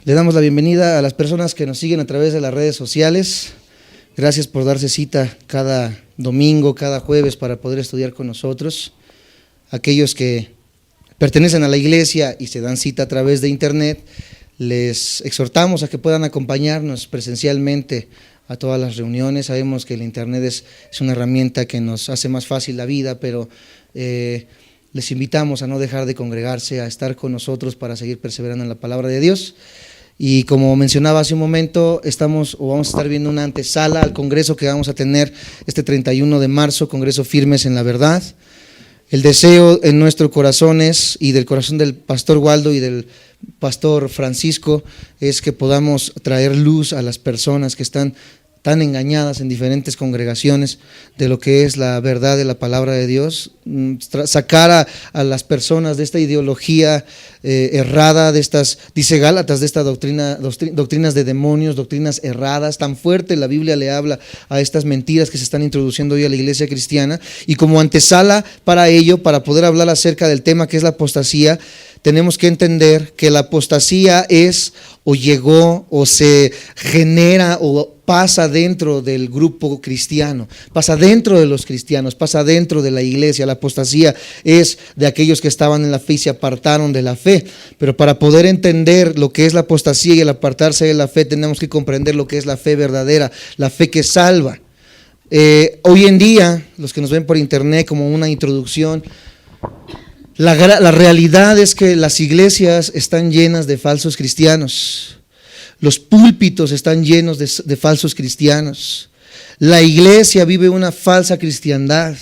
Le damos la bienvenida a las personas que nos siguen a través de las redes sociales. Gracias por darse cita cada domingo, cada jueves para poder estudiar con nosotros. Aquellos que pertenecen a la iglesia y se dan cita a través de internet, les exhortamos a que puedan acompañarnos presencialmente a todas las reuniones. Sabemos que el internet es una herramienta que nos hace más fácil la vida, pero les invitamos a no dejar de congregarse, a estar con nosotros para seguir perseverando en la palabra de Dios. Y como mencionaba hace un momento, vamos a estar viendo una antesala al congreso que vamos a tener este 31 de marzo, Congreso Firmes en la Verdad. El deseo en nuestros corazones y del corazón del pastor Waldo y del pastor Francisco es que podamos traer luz a las personas que están tan engañadas en diferentes congregaciones de lo que es la verdad de la palabra de Dios, sacar a las personas de esta ideología errada, de estas, dice Gálatas, de esta doctrinas de demonios, doctrinas erradas. Tan fuerte la Biblia le habla a estas mentiras que se están introduciendo hoy a la iglesia cristiana, y como antesala para ello, para poder hablar acerca del tema que es la apostasía, tenemos que entender que la apostasía es o llegó o se genera o pasa dentro del grupo cristiano, pasa dentro de los cristianos, pasa dentro de la iglesia. La apostasía es de aquellos que estaban en la fe y se apartaron de la fe, pero para poder entender lo que es la apostasía y el apartarse de la fe, tenemos que comprender lo que es la fe verdadera, la fe que salva. Hoy en día, los que nos ven por internet, como una introducción, la realidad es que las iglesias están llenas de falsos cristianos. Los púlpitos están llenos de falsos cristianos. La iglesia vive una falsa cristiandad.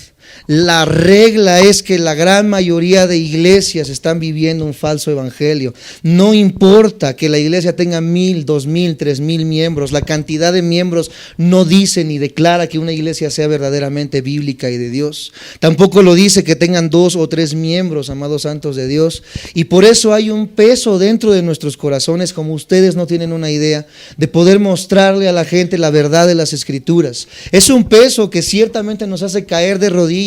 La regla es que la gran mayoría de iglesias están viviendo un falso evangelio. No importa que la iglesia tenga 1,000, 2,000, 3,000 miembros, la cantidad de miembros no dice ni declara que una iglesia sea verdaderamente bíblica y de Dios. Tampoco lo dice que tengan 2 o 3 miembros, amados santos de Dios. Y por eso hay un peso dentro de nuestros corazones, como ustedes no tienen una idea, de poder mostrarle a la gente la verdad de las Escrituras. Es un peso que ciertamente nos hace caer de rodillas,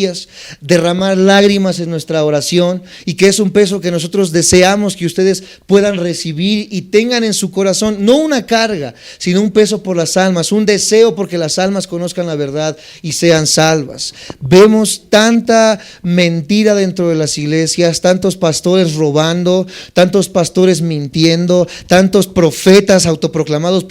derramar lágrimas en nuestra oración, y que es un peso que nosotros deseamos que ustedes puedan recibir y tengan en su corazón, no una carga, sino un peso por las almas, un deseo porque las almas conozcan la verdad y sean salvas. Vemos tanta mentira dentro de las iglesias, tantos pastores robando, tantos pastores mintiendo, tantos profetas, autoproclamados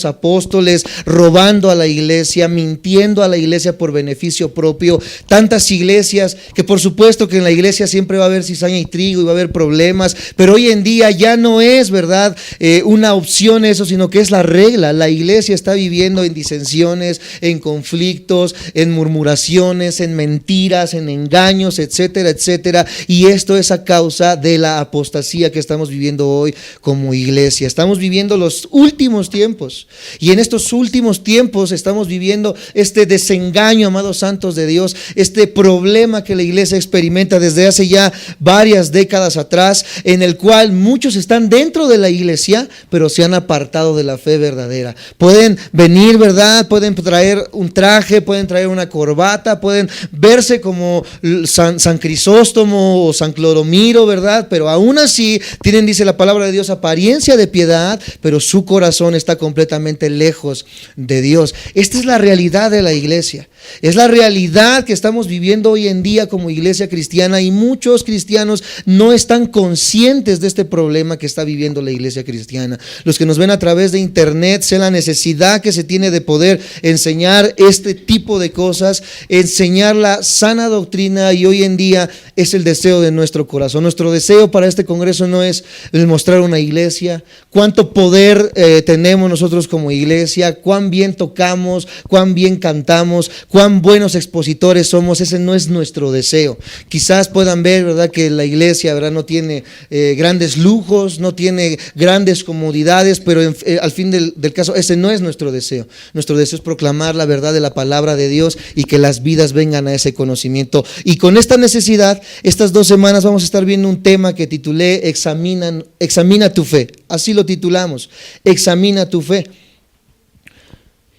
apóstoles, robando a la iglesia, mintiendo a la iglesia por beneficio propio. Tantas iglesias que por supuesto que en la iglesia siempre va a haber cizaña y trigo y va a haber problemas, pero hoy en día ya no es, ¿verdad?, una opción eso, sino que es la regla. La iglesia está viviendo en disensiones, en conflictos, en murmuraciones, en mentiras, en engaños, etcétera, etcétera, y esto es a causa de la apostasía que estamos viviendo hoy como iglesia. Estamos viviendo los últimos tiempos, y en estos últimos tiempos estamos viviendo este desengaño, amados santos de Dios, este problema que la iglesia experimenta desde hace ya varias décadas atrás, en el cual muchos están dentro de la iglesia, pero se han apartado de la fe verdadera. Pueden venir, ¿verdad?, pueden traer un traje, pueden traer una corbata, pueden verse como San Crisóstomo o San Cloromiro, ¿verdad?, pero aún así tienen, dice la palabra de Dios, apariencia de piedad, pero su corazón está completamente lejos de Dios. Esta es la realidad de la iglesia. Es la realidad que estamos viviendo hoy en día como iglesia cristiana, y muchos cristianos no están conscientes de este problema que está viviendo la iglesia cristiana. Los que nos ven a través de internet, sé la necesidad que se tiene de poder enseñar este tipo de cosas, enseñar la sana doctrina, y hoy en día es el deseo de nuestro corazón. Nuestro deseo para este congreso no es mostrar una iglesia, cuánto poder tenemos nosotros como iglesia, cuán bien tocamos, cuán bien cantamos, cuán buenos expositores somos. Ese no es nuestro deseo. Quizás puedan ver, ¿verdad?, que la iglesia, ¿verdad?, no tiene grandes lujos, no tiene grandes comodidades, pero al fin del caso ese no es nuestro deseo. Nuestro deseo es proclamar la verdad de la palabra de Dios y que las vidas vengan a ese conocimiento. Y con esta necesidad, estas 2 semanas vamos a estar viendo un tema que titulé Examina tu fe. Así lo titulamos, Examina tu fe.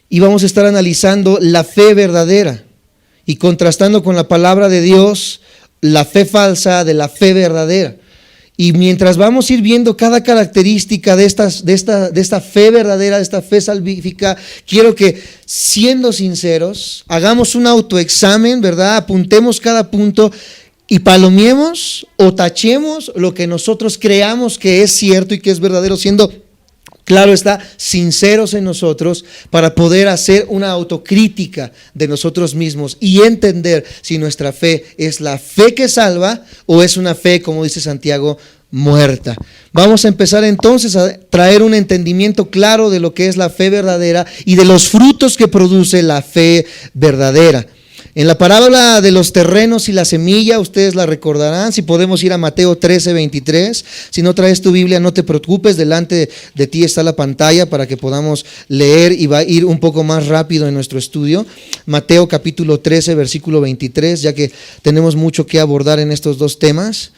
Y vamos a estar analizando la fe verdadera y contrastando con la palabra de Dios la fe falsa de la fe verdadera. Y mientras vamos a ir viendo cada característica de esta fe verdadera, de esta fe salvífica, quiero que, siendo sinceros, hagamos un autoexamen, ¿verdad? Apuntemos cada punto y palomiemos o tachemos lo que nosotros creamos que es cierto y que es verdadero, siendo, claro está, sinceros en nosotros, para poder hacer una autocrítica de nosotros mismos y entender si nuestra fe es la fe que salva o es una fe, como dice Santiago, muerta. Vamos a empezar entonces a traer un entendimiento claro de lo que es la fe verdadera y de los frutos que produce la fe verdadera. En la parábola de los terrenos y la semilla, ustedes la recordarán. Si podemos ir a Mateo 13:23. Si no traes tu Biblia, no te preocupes, delante de ti está la pantalla para que podamos leer y va a ir un poco más rápido en nuestro estudio. Mateo capítulo 13, versículo 23, ya que tenemos mucho que abordar en estos dos temas,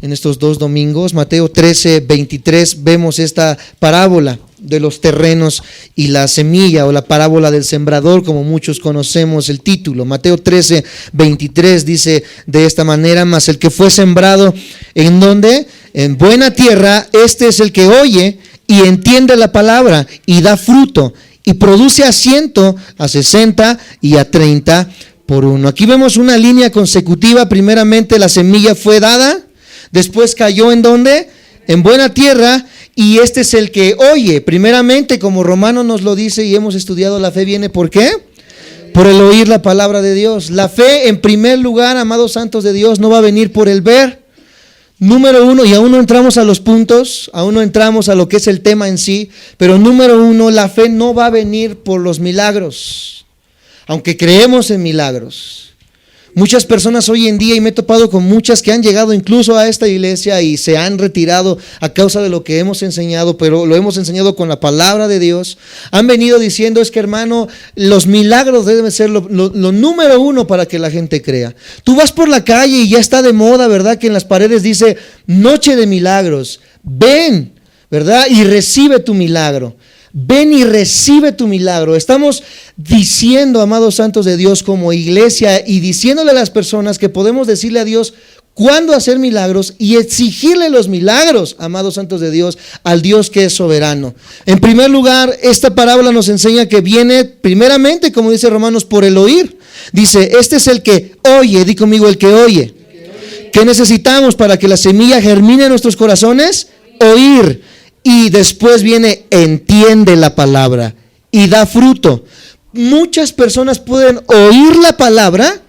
en estos dos domingos. Mateo 13:23, vemos esta parábola de los terrenos y la semilla, o la parábola del sembrador, como muchos conocemos el título. Mateo 13:23 dice de esta manera: mas el que fue sembrado, ¿en dónde? En buena tierra, este es el que oye y entiende la palabra y da fruto y produce a 100, a 60 y a 30 por uno. Aquí vemos una línea consecutiva. Primeramente la semilla fue dada, después cayó ¿en dónde? En buena tierra. Y este es el que oye. Primeramente, como Romano nos lo dice y hemos estudiado, la fe viene ¿por qué? Por el oír la palabra de Dios. La fe, en primer lugar, amados santos de Dios, no va a venir por el ver. Número uno, y aún no entramos a los puntos, aún no entramos a lo que es el tema en sí, pero número uno, la fe no va a venir por los milagros, aunque creemos en milagros. Muchas personas hoy en día, y me he topado con muchas que han llegado incluso a esta iglesia y se han retirado a causa de lo que hemos enseñado, pero lo hemos enseñado con la palabra de Dios. Han venido diciendo: es que, hermano, los milagros deben ser lo número uno para que la gente crea. Tú vas por la calle y ya está de moda, ¿verdad?, que en las paredes dice noche de milagros. Ven, ¿verdad?, y recibe tu milagro. Ven y recibe tu milagro. Estamos diciendo, amados santos de Dios, como iglesia, y diciéndole a las personas que podemos decirle a Dios cuándo hacer milagros y exigirle los milagros, amados santos de Dios, al Dios que es soberano. En primer lugar, esta parábola nos enseña que viene primeramente, como dice Romanos, por el oír. Dice: este es el que oye. Di conmigo: el que oye. ¿Qué necesitamos para que la semilla germine en nuestros corazones? Oír. Y después viene: entiende la palabra y da fruto. Muchas personas pueden oír la palabra,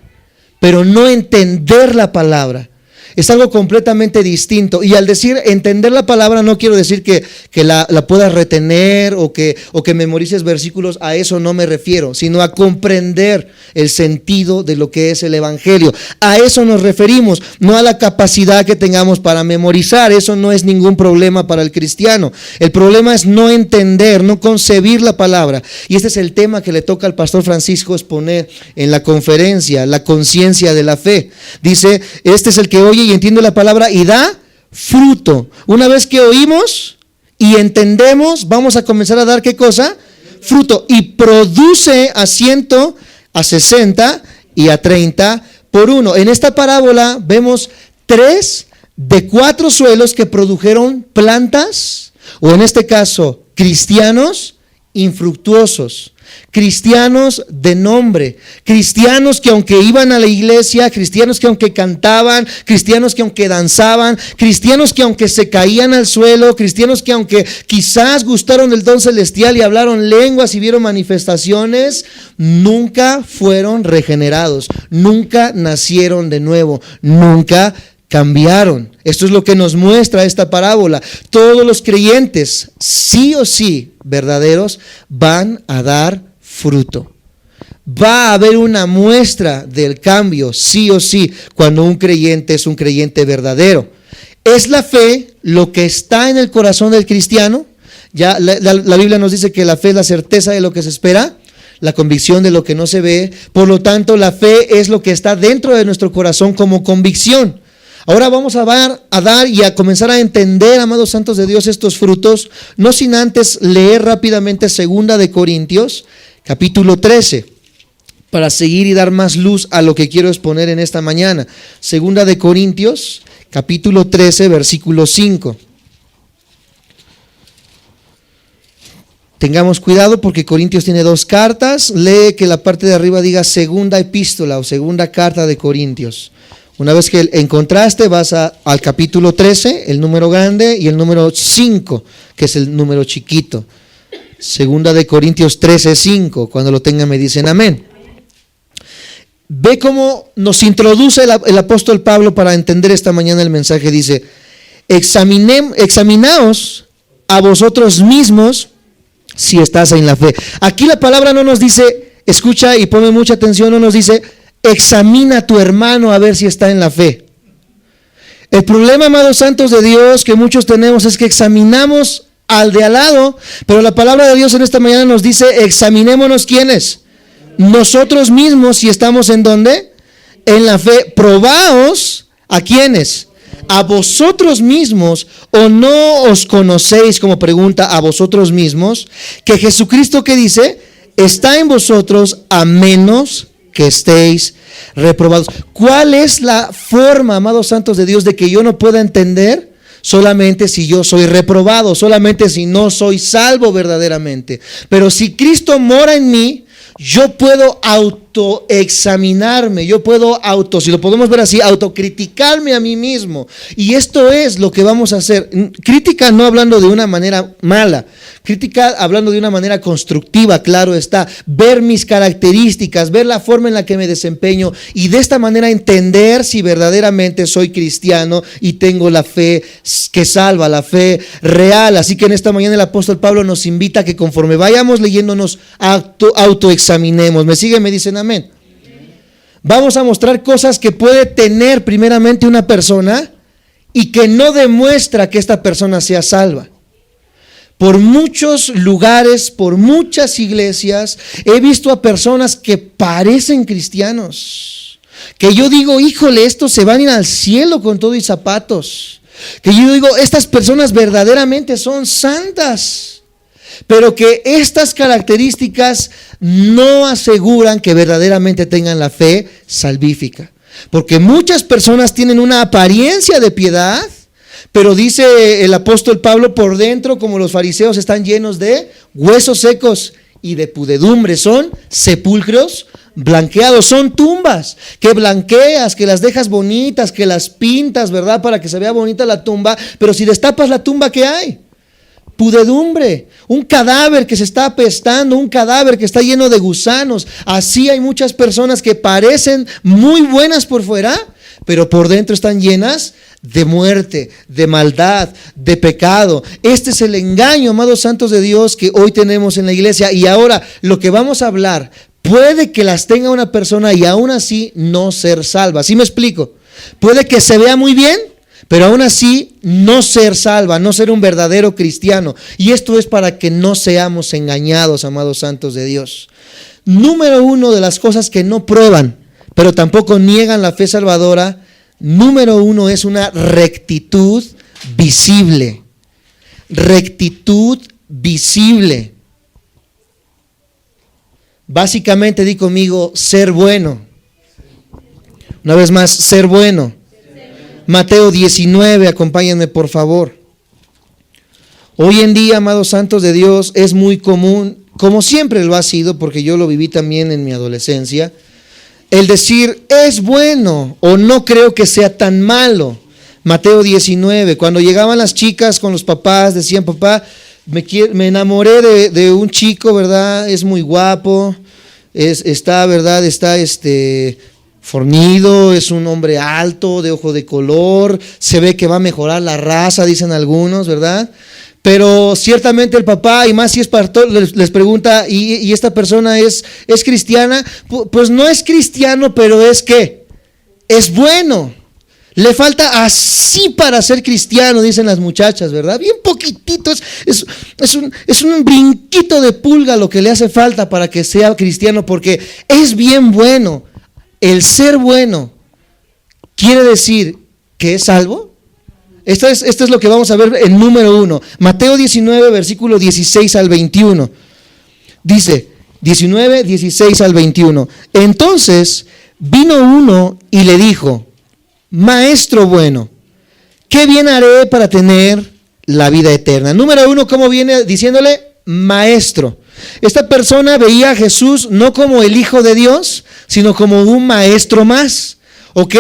pero no entender la palabra. Es algo completamente distinto. Y al decir entender la palabra, no quiero decir que la puedas retener o que memorices versículos. A eso no me refiero, sino a comprender el sentido de lo que es el evangelio. A eso nos referimos, no a la capacidad que tengamos para memorizar. Eso no es ningún problema para el cristiano. El problema es no entender, no concebir la palabra. Y este es el tema que le toca al pastor Francisco exponer en la conferencia, la conciencia de la fe. Dice: este es el que oye y entiende la palabra y da fruto. Una vez que oímos y entendemos, vamos a comenzar a dar ¿qué cosa? Fruto. Y produce a 100, a 60 y a 30 por uno. En esta parábola vemos 3 de 4 suelos que produjeron plantas, o en este caso cristianos infructuosos, cristianos de nombre, cristianos que aunque iban a la iglesia, cristianos que aunque cantaban, cristianos que aunque danzaban, cristianos que aunque se caían al suelo, cristianos que aunque quizás gustaron del don celestial y hablaron lenguas y vieron manifestaciones, nunca fueron regenerados, nunca nacieron de nuevo, nunca cambiaron. Esto es lo que nos muestra esta parábola. Todos los creyentes, sí o sí, verdaderos, van a dar fruto. Va a haber una muestra del cambio, sí o sí, cuando un creyente es un creyente verdadero. ¿Es la fe lo que está en el corazón del cristiano? Ya la Biblia nos dice que la fe es la certeza de lo que se espera, la convicción de lo que no se ve. Por lo tanto, la fe es lo que está dentro de nuestro corazón como convicción. Ahora vamos a dar y a comenzar a entender, amados santos de Dios, estos frutos, no sin antes leer rápidamente 2 de Corintios, capítulo 13, para seguir y dar más luz a lo que quiero exponer en esta mañana. 2 de Corintios, capítulo 13, versículo 5. Tengamos cuidado porque Corintios tiene 2 cartas. Lee que la parte de arriba diga segunda epístola o segunda carta de Corintios. Una vez que encontraste, vas al capítulo 13, el número grande, y el número 5, que es el número chiquito. Segunda de Corintios 13, 5. Cuando lo tengan me dicen amén. Ve cómo nos introduce el apóstol Pablo para entender esta mañana el mensaje. Dice, examinaos a vosotros mismos si estás en la fe. Aquí la palabra no nos dice, escucha y ponme mucha atención, no nos dice, examina a tu hermano a ver si está en la fe. El problema, amados santos de Dios, que muchos tenemos es que examinamos al de al lado, pero la palabra de Dios en esta mañana nos dice, examinémonos ¿quiénes? Nosotros mismos, si estamos en ¿dónde? En la fe. Probaos ¿a quiénes? A vosotros mismos, o no os conocéis, como pregunta, a vosotros mismos, que Jesucristo, ¿qué dice? Está en vosotros a menos que estéis reprobados. ¿Cuál es la forma, amados santos de Dios, de que yo no pueda entender? Solamente si yo soy reprobado, solamente si no soy salvo verdaderamente. Pero si Cristo mora en mí, yo puedo autoexaminarme, yo puedo si lo podemos ver así, autocriticarme a mí mismo. Y esto es lo que vamos a hacer. Crítica no hablando de una manera mala, crítica hablando de una manera constructiva, claro está. Ver mis características, ver la forma en la que me desempeño y de esta manera entender si verdaderamente soy cristiano y tengo la fe que salva, la fe real. Así que en esta mañana el apóstol Pablo nos invita a que conforme vayamos leyéndonos autoexaminemos. ¿Me siguen? Me dicen amén. Vamos a mostrar cosas que puede tener primeramente una persona y que no demuestra que esta persona sea salva. Por muchos lugares, por muchas iglesias, he visto a personas que parecen cristianos, que yo digo, híjole, estos se van a ir al cielo con todo y zapatos, que yo digo, estas personas verdaderamente son santas, pero que estas características no aseguran que verdaderamente tengan la fe salvífica. Porque muchas personas tienen una apariencia de piedad, pero dice el apóstol Pablo, por dentro, como los fariseos, están llenos de huesos secos y de pudredumbre. Son sepulcros blanqueados, son tumbas que blanqueas, que las dejas bonitas, que las pintas, ¿verdad? Para que se vea bonita la tumba, pero si destapas la tumba, ¿qué hay? Pudredumbre, un cadáver que se está apestando, un cadáver que está lleno de gusanos. Así hay muchas personas que parecen muy buenas por fuera, pero por dentro están llenas de muerte, de maldad, de pecado. Este es el engaño, amados santos de Dios, que hoy tenemos en la iglesia. Y ahora lo que vamos a hablar, puede que las tenga una persona y aún así no ser salva. ¿Sí me explico? Puede que se vea muy bien, pero aún así no ser salva, no ser un verdadero cristiano. Y esto es para que no seamos engañados, amados santos de Dios. Número 1 de las cosas que no prueban, pero tampoco niegan la fe salvadora, número 1 es una rectitud visible. Rectitud visible. Básicamente, di conmigo, ser bueno. Una vez más, ser bueno. Mateo 19, acompáñenme por favor. Hoy en día, amados santos de Dios, es muy común, como siempre lo ha sido, porque yo lo viví también en mi adolescencia, el decir, es bueno o no creo que sea tan malo. Mateo 19, cuando llegaban las chicas con los papás, decían, papá, me enamoré de un chico, ¿verdad? Es muy guapo, está fornido, es un hombre alto, de ojo de color, se ve que va a mejorar la raza, dicen algunos, ¿verdad? Pero ciertamente el papá, y más si es pastor, les pregunta, ¿y esta persona es cristiana? Pues no es cristiano, pero es ¿qué? Es bueno. Le falta así para ser cristiano, dicen las muchachas, ¿verdad? Bien poquitito, es un brinquito de pulga lo que le hace falta para que sea cristiano, porque es bien bueno. El ser bueno quiere decir que es salvo. Esto es lo que vamos a ver en número 1. Mateo 19, versículo 16 al 21. Dice, 19, 16 al 21. Entonces vino uno y le dijo, maestro bueno, ¿qué bien haré para tener la vida eterna? Número 1, ¿cómo viene diciéndole? Maestro. Esta persona veía a Jesús no como el Hijo de Dios, sino como un maestro más, ¿ok?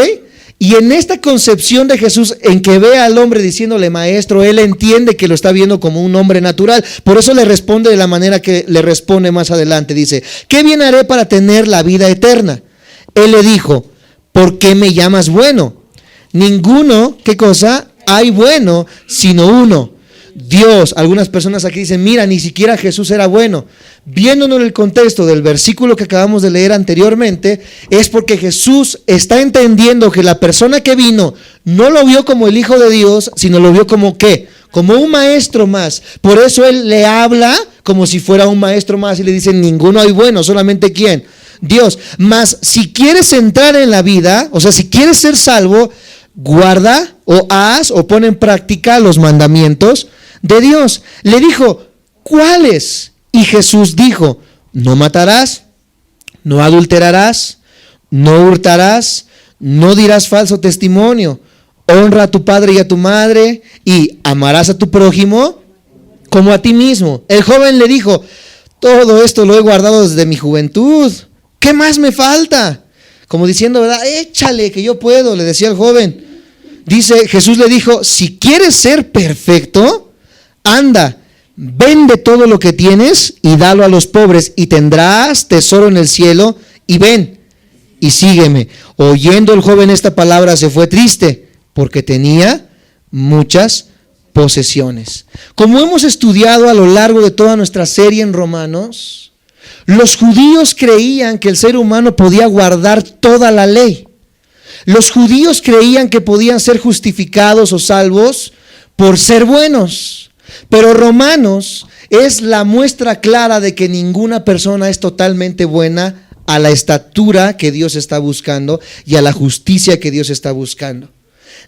Y en esta concepción de Jesús, en que ve al hombre diciéndole maestro, él entiende que lo está viendo como un hombre natural. Por eso le responde de la manera que le responde más adelante. Dice, ¿qué bien haré para tener la vida eterna? Él le dijo, ¿por qué me llamas bueno? Ninguno, ¿qué cosa? Hay bueno, sino uno, Dios. Algunas personas aquí dicen, mira, ni siquiera Jesús era bueno. Viéndonos en el contexto del versículo que acabamos de leer anteriormente, es porque Jesús está entendiendo que la persona que vino no lo vio como el Hijo de Dios, sino lo vio como ¿qué? Como un maestro más. Por eso Él le habla como si fuera un maestro más y le dice, ninguno hay bueno, solamente ¿quién? Dios. Mas si quieres entrar en la vida, o sea, si quieres ser salvo, guarda o haz o pon en práctica los mandamientos de Dios. Le dijo, ¿cuáles? Y Jesús dijo, no matarás, no adulterarás, no hurtarás, no dirás falso testimonio, honra a tu padre y a tu madre y amarás a tu prójimo como a ti mismo. El joven le dijo, todo esto lo he guardado desde mi juventud, ¿qué más me falta? Como diciendo, ¿verdad? Échale que yo puedo, le decía el joven. Dice, Jesús le dijo, si quieres ser perfecto, anda, vende todo lo que tienes y dalo a los pobres y tendrás tesoro en el cielo y ven y sígueme. Oyendo el joven esta palabra se fue triste porque tenía muchas posesiones. Como hemos estudiado a lo largo de toda nuestra serie en Romanos, los judíos creían que el ser humano podía guardar toda la ley. Los judíos creían que podían ser justificados o salvos por ser buenos. Pero Romanos es la muestra clara de que ninguna persona es totalmente buena a la estatura que Dios está buscando y a la justicia que Dios está buscando.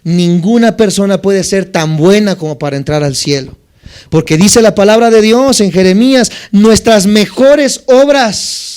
Ninguna persona puede ser tan buena como para entrar al cielo. Porque dice la palabra de Dios en Jeremías, nuestras mejores obras.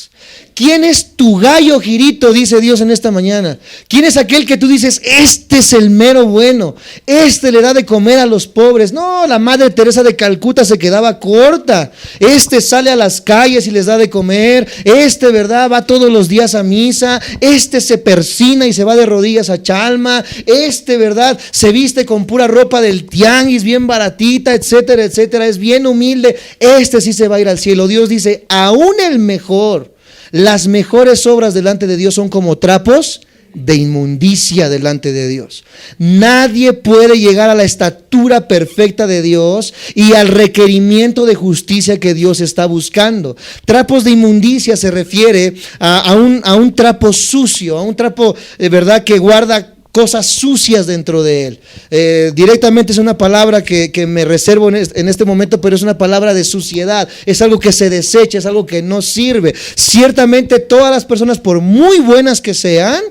¿Quién es tu gallo girito? Dice Dios en esta mañana. ¿Quién es aquel que tú dices, este es el mero bueno? Este le da de comer a los pobres. No, la Madre Teresa de Calcuta se quedaba corta. Este sale a las calles y les da de comer. Este, ¿verdad? Va todos los días a misa. Este se persina y se va de rodillas a Chalma. Este, ¿verdad? Se viste con pura ropa del tianguis, bien baratita, etcétera, etcétera. Es bien humilde. Este sí se va a ir al cielo. Dios dice, aún el mejor. Las mejores obras delante de Dios son como trapos de inmundicia delante de Dios. Nadie puede llegar a la estatura perfecta de Dios y al requerimiento de justicia que Dios está buscando. Trapos de inmundicia se refiere a un trapo sucio, a un trapo, ¿verdad?, que guarda cosas sucias dentro de él. Directamente es una palabra que me reservo en este momento, pero es una palabra de suciedad. Es algo que se desecha, es algo que no sirve. Ciertamente todas las personas, por muy buenas que sean,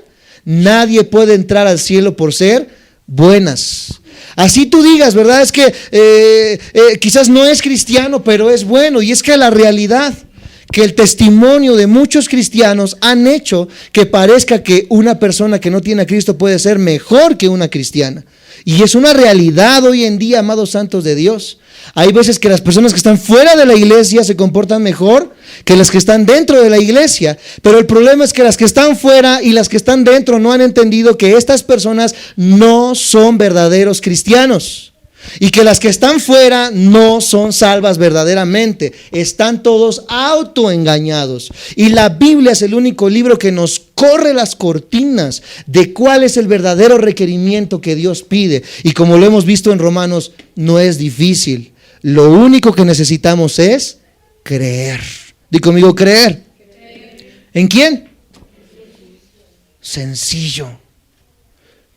nadie puede entrar al cielo por ser buenas. Así tú digas, ¿verdad? Es que quizás no es cristiano, pero es bueno. Y es que la realidad, que el testimonio de muchos cristianos han hecho que parezca que una persona que no tiene a Cristo puede ser mejor que una cristiana. Y es una realidad hoy en día, amados santos de Dios. Hay veces que las personas que están fuera de la iglesia se comportan mejor que las que están dentro de la iglesia. Pero el problema es que las que están fuera y las que están dentro no han entendido que estas personas no son verdaderos cristianos. Y que las que están fuera no son salvas verdaderamente. Están todos autoengañados. Y la Biblia es el único libro que nos corre las cortinas de cuál es el verdadero requerimiento que Dios pide. Y como lo hemos visto en Romanos, no es difícil. Lo único que necesitamos es creer. Di conmigo, creer. ¿En quién? Sencillo.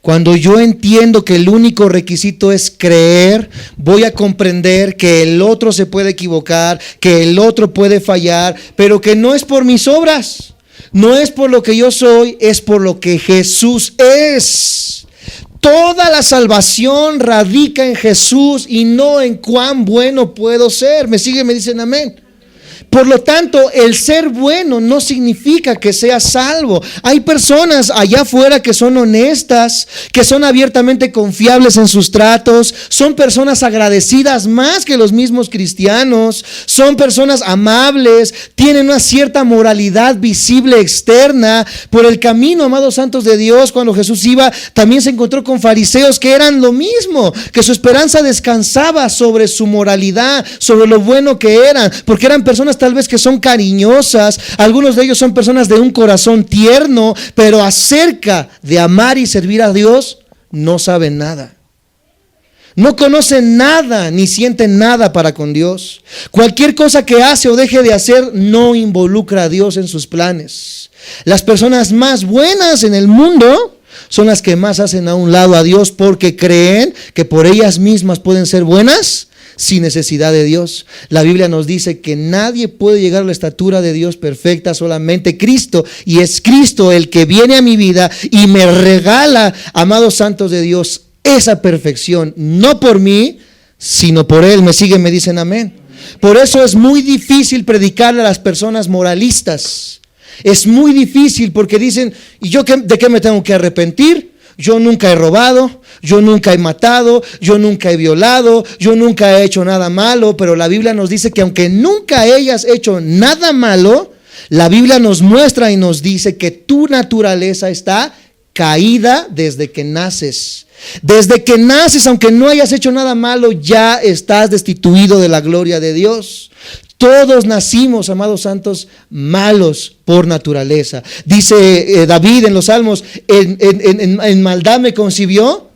Cuando yo entiendo que el único requisito es creer, voy a comprender que el otro se puede equivocar, que el otro puede fallar, pero que no es por mis obras, no es por lo que yo soy, es por lo que Jesús es. Toda la salvación radica en Jesús y no en cuán bueno puedo ser. ¿Me siguen? ¿Me dicen amén? Por lo tanto, el ser bueno no significa que seas salvo. Hay personas allá afuera que son honestas, que son abiertamente confiables en sus tratos, son personas agradecidas más que los mismos cristianos, son personas amables, tienen una cierta moralidad visible externa. Por el camino, amados santos de Dios, cuando Jesús iba, también se encontró con fariseos que eran lo mismo, que su esperanza descansaba sobre su moralidad, sobre lo bueno que eran, porque eran personas tal vez que son cariñosas, algunos de ellos son personas de un corazón tierno, pero acerca de amar y servir a Dios, no saben nada. No conocen nada ni sienten nada para con Dios. Cualquier cosa que hace o deje de hacer no involucra a Dios en sus planes. Las personas más buenas en el mundo son las que más hacen a un lado a Dios porque creen que por ellas mismas pueden ser buenas sin necesidad de Dios. La Biblia nos dice que nadie puede llegar a la estatura de Dios perfecta, solamente Cristo, y es Cristo el que viene a mi vida y me regala, amados santos de Dios, esa perfección, no por mí, sino por Él. Me siguen, me dicen amén. Por eso es muy difícil predicarle a las personas moralistas. Es muy difícil porque dicen, ¿y yo de qué me tengo que arrepentir? Yo nunca he robado, yo nunca he matado, yo nunca he violado, yo nunca he hecho nada malo. Pero la Biblia nos dice que aunque nunca hayas hecho nada malo, la Biblia nos muestra y nos dice que tu naturaleza está caída desde que naces. Desde que naces, aunque no hayas hecho nada malo, ya estás destituido de la gloria de Dios. Todos nacimos, amados santos, malos por naturaleza. Dice David en los Salmos, en maldad me concibió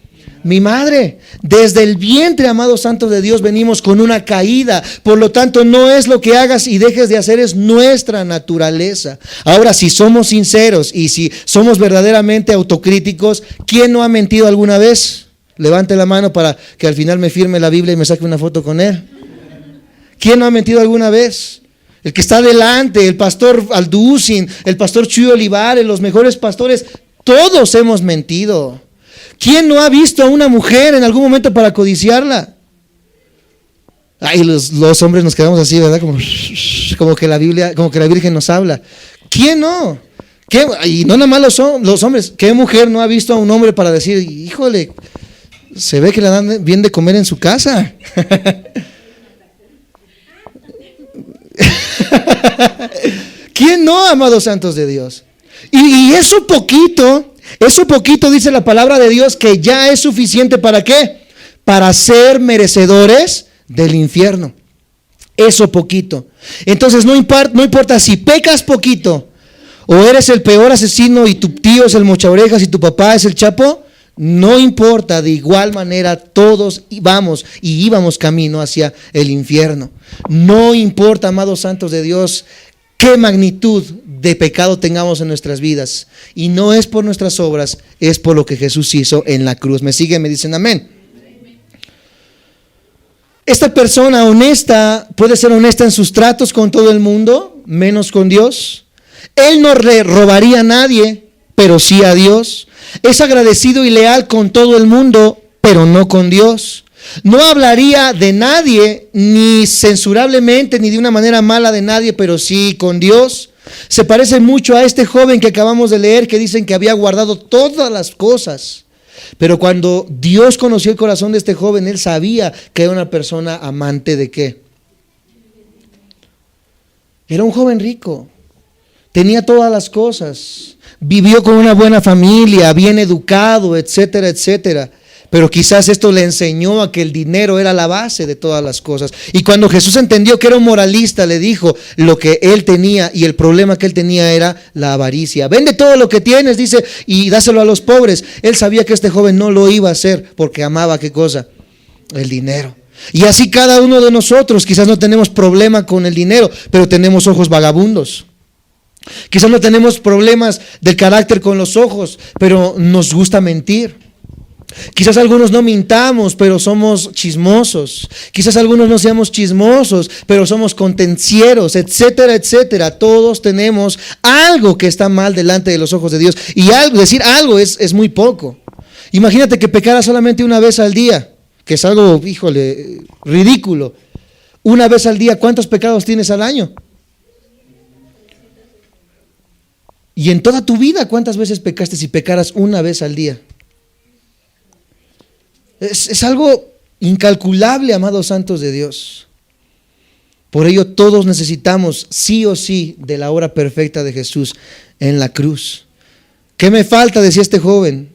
mi madre. Desde el vientre, amados santos de Dios, venimos con una caída. Por lo tanto, no es lo que hagas y dejes de hacer, es nuestra naturaleza. Ahora, si somos sinceros y si somos verdaderamente autocríticos, ¿quién no ha mentido alguna vez? Levante la mano para que al final me firme la Biblia y me saque una foto con él. ¿Quién no ha mentido alguna vez? El que está delante, el pastor Alducin, el pastor Chuy Olivares, los mejores pastores, todos hemos mentido. ¿Quién no ha visto a una mujer en algún momento para codiciarla? Ay, los hombres nos quedamos así, ¿verdad? Como que la Biblia, como que la Virgen nos habla. ¿Quién no? Y no nada más los hombres. ¿Qué mujer no ha visto a un hombre para decir, híjole, se ve que le dan bien de comer en su casa? ¿Quién no, amados santos de Dios? Y eso poquito dice la palabra de Dios que ya es suficiente. ¿Para qué? Para ser merecedores del infierno. Eso poquito. Entonces no importa si pecas poquito o eres el peor asesino y tu tío es el mochaorejas y tu papá es el Chapo. No importa, de igual manera todos íbamos camino hacia el infierno. No importa, amados santos de Dios, qué magnitud de pecado tengamos en nuestras vidas. Y no es por nuestras obras, es por lo que Jesús hizo en la cruz. ¿Me siguen? Me dicen amén. Esta persona honesta puede ser honesta en sus tratos con todo el mundo, menos con Dios. Él no robaría a nadie, pero sí a Dios. Es agradecido y leal con todo el mundo, pero no con Dios. No hablaría de nadie, ni censurablemente, ni de una manera mala de nadie, pero sí con Dios. Se parece mucho a este joven que acabamos de leer, que dicen que había guardado todas las cosas. Pero cuando Dios conoció el corazón de este joven, él sabía que era una persona amante de ¿qué? Era un joven rico. Tenía todas las cosas, vivió con una buena familia, bien educado, etcétera, etcétera. Pero quizás esto le enseñó a que el dinero era la base de todas las cosas. Y cuando Jesús entendió que era un moralista, le dijo lo que él tenía, y el problema que él tenía era la avaricia. Vende todo lo que tienes, dice, y dáselo a los pobres. Él sabía que este joven no lo iba a hacer porque amaba ¿qué cosa? El dinero. Y así cada uno de nosotros, quizás no tenemos problema con el dinero, pero tenemos ojos vagabundos. Quizás no tenemos problemas del carácter con los ojos, pero nos gusta mentir. Quizás algunos no mintamos, pero somos chismosos. Quizás algunos no seamos chismosos, pero somos contencieros, etcétera, etcétera. Todos tenemos algo que está mal delante de los ojos de Dios. Y decir algo es muy poco. Imagínate que pecara solamente una vez al día, que es algo, híjole, ridículo. Una vez al día, ¿cuántos pecados tienes al año? Y en toda tu vida, ¿cuántas veces pecaste si pecaras una vez al día? Es algo incalculable, amados santos de Dios. Por ello todos necesitamos sí o sí de la obra perfecta de Jesús en la cruz. ¿Qué me falta?, decía este joven.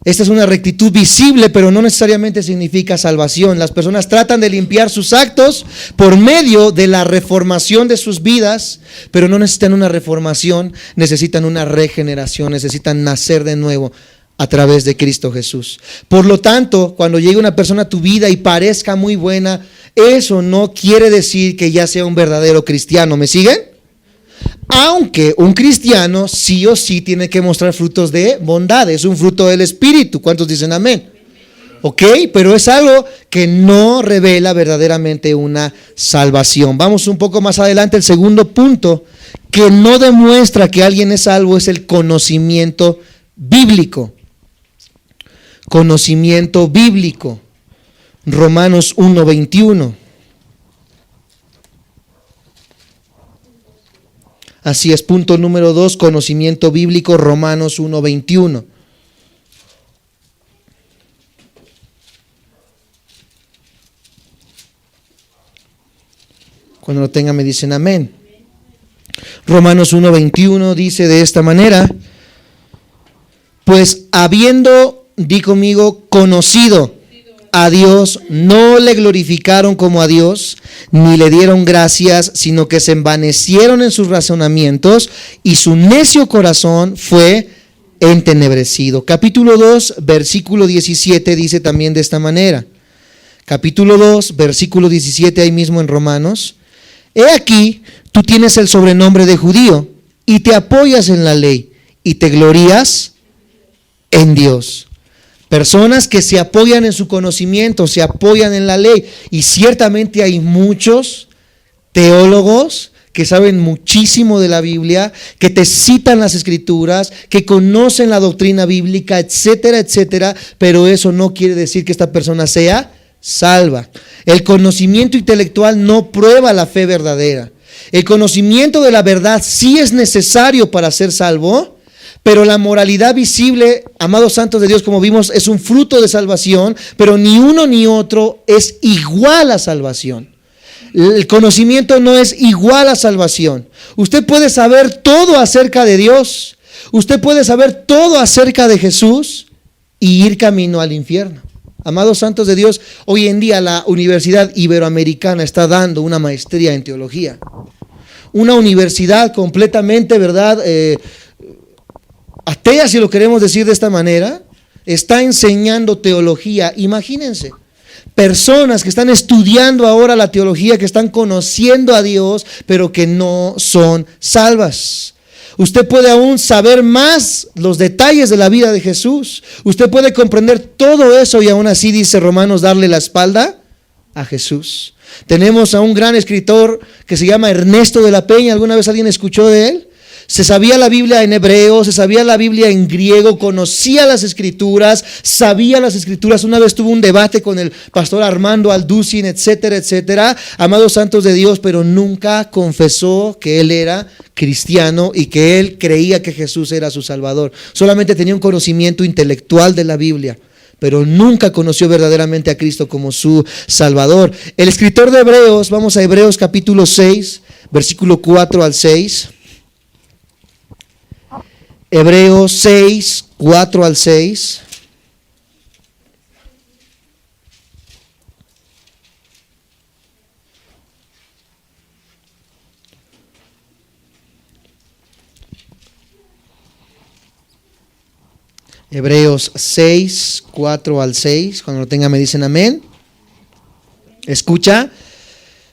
Esta es una rectitud visible, pero no necesariamente significa salvación. Las personas tratan de limpiar sus actos por medio de la reformación de sus vidas, pero no necesitan una reformación, necesitan una regeneración, necesitan nacer de nuevo a través de Cristo Jesús. Por lo tanto, cuando llegue una persona a tu vida y parezca muy buena, eso no quiere decir que ya sea un verdadero cristiano. ¿Me siguen? Aunque un cristiano sí o sí tiene que mostrar frutos de bondad, es un fruto del Espíritu. ¿Cuántos dicen amén? Ok, pero es algo que no revela verdaderamente una salvación. Vamos un poco más adelante. El segundo punto que no demuestra que alguien es salvo es el conocimiento bíblico. Conocimiento bíblico. Romanos 1:21. Así es, punto número 2, conocimiento bíblico, Romanos 1:21. Cuando lo tengan me dicen amén. Romanos 1:21 dice de esta manera: pues habiendo, di conmigo, conocido a Dios, no le glorificaron como a Dios, ni le dieron gracias, sino que se envanecieron en sus razonamientos, y su necio corazón fue entenebrecido. Capítulo 2, versículo 17 dice también de esta manera. Capítulo 2, versículo 17, ahí mismo en Romanos: he aquí, tú tienes el sobrenombre de judío, y te apoyas en la ley, y te glorías en Dios. Personas que se apoyan en su conocimiento, se apoyan en la ley. Y ciertamente hay muchos teólogos que saben muchísimo de la Biblia, que te citan las Escrituras, que conocen la doctrina bíblica, etcétera, etcétera. Pero eso no quiere decir que esta persona sea salva. El conocimiento intelectual no prueba la fe verdadera. El conocimiento de la verdad sí es necesario para ser salvo, pero la moralidad visible, amados santos de Dios, como vimos, es un fruto de salvación, pero ni uno ni otro es igual a salvación. El conocimiento no es igual a salvación. Usted puede saber todo acerca de Dios, usted puede saber todo acerca de Jesús y ir camino al infierno. Amados santos de Dios, hoy en día la Universidad Iberoamericana está dando una maestría en teología. Una universidad completamente, ¿verdad?, atea, si lo queremos decir de esta manera, está enseñando teología. Imagínense, personas que están estudiando ahora la teología, que están conociendo a Dios, pero que no son salvas. Usted puede aún saber más los detalles de la vida de Jesús. Usted puede comprender todo eso y aún así, dice Romanos, darle la espalda a Jesús. Tenemos a un gran escritor que se llama Ernesto de la Peña. ¿Alguna vez alguien escuchó de él? Se sabía la Biblia en hebreo, se sabía la Biblia en griego, conocía las Escrituras, sabía las Escrituras. Una vez tuvo un debate con el pastor Armando Alducin, etcétera, etcétera. Amados santos de Dios, pero nunca confesó que él era cristiano y que él creía que Jesús era su Salvador. Solamente tenía un conocimiento intelectual de la Biblia, pero nunca conoció verdaderamente a Cristo como su Salvador. El escritor de Hebreos, vamos a Hebreos capítulo 6, versículo 4 al 6. Hebreos 6, 4 al 6. Hebreos 6, 4 al 6. Cuando lo tengan me dicen amén. Escucha.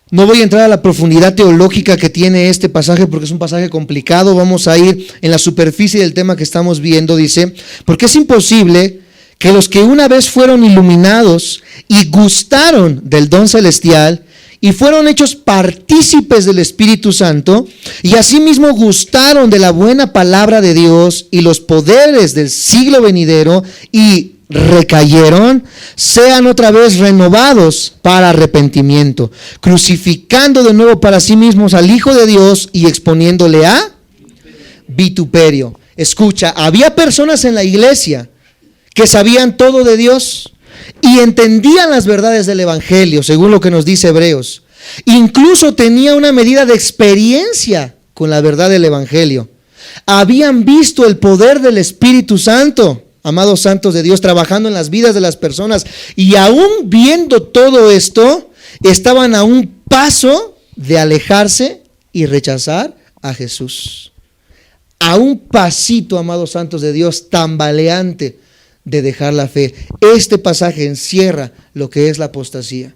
No voy a entrar a la profundidad teológica que tiene este pasaje porque es un pasaje complicado. Vamos a ir en la superficie del tema que estamos viendo. Dice: porque es imposible que los que una vez fueron iluminados y gustaron del don celestial y fueron hechos partícipes del Espíritu Santo, y asimismo gustaron de la buena palabra de Dios y los poderes del siglo venidero, y recayeron, sean otra vez renovados para arrepentimiento, crucificando de nuevo para sí mismos al Hijo de Dios y exponiéndole a vituperio. Escucha, había personas en la iglesia que sabían todo de Dios y entendían las verdades del evangelio, según lo que nos dice Hebreos. Incluso tenía una medida de experiencia con la verdad del evangelio. Habían visto el poder del Espíritu Santo, amados santos de Dios, trabajando en las vidas de las personas, y aún viendo todo esto, estaban a un paso de alejarse y rechazar a Jesús. A un pasito, amados santos de Dios, tambaleante de dejar la fe. Este pasaje encierra lo que es la apostasía.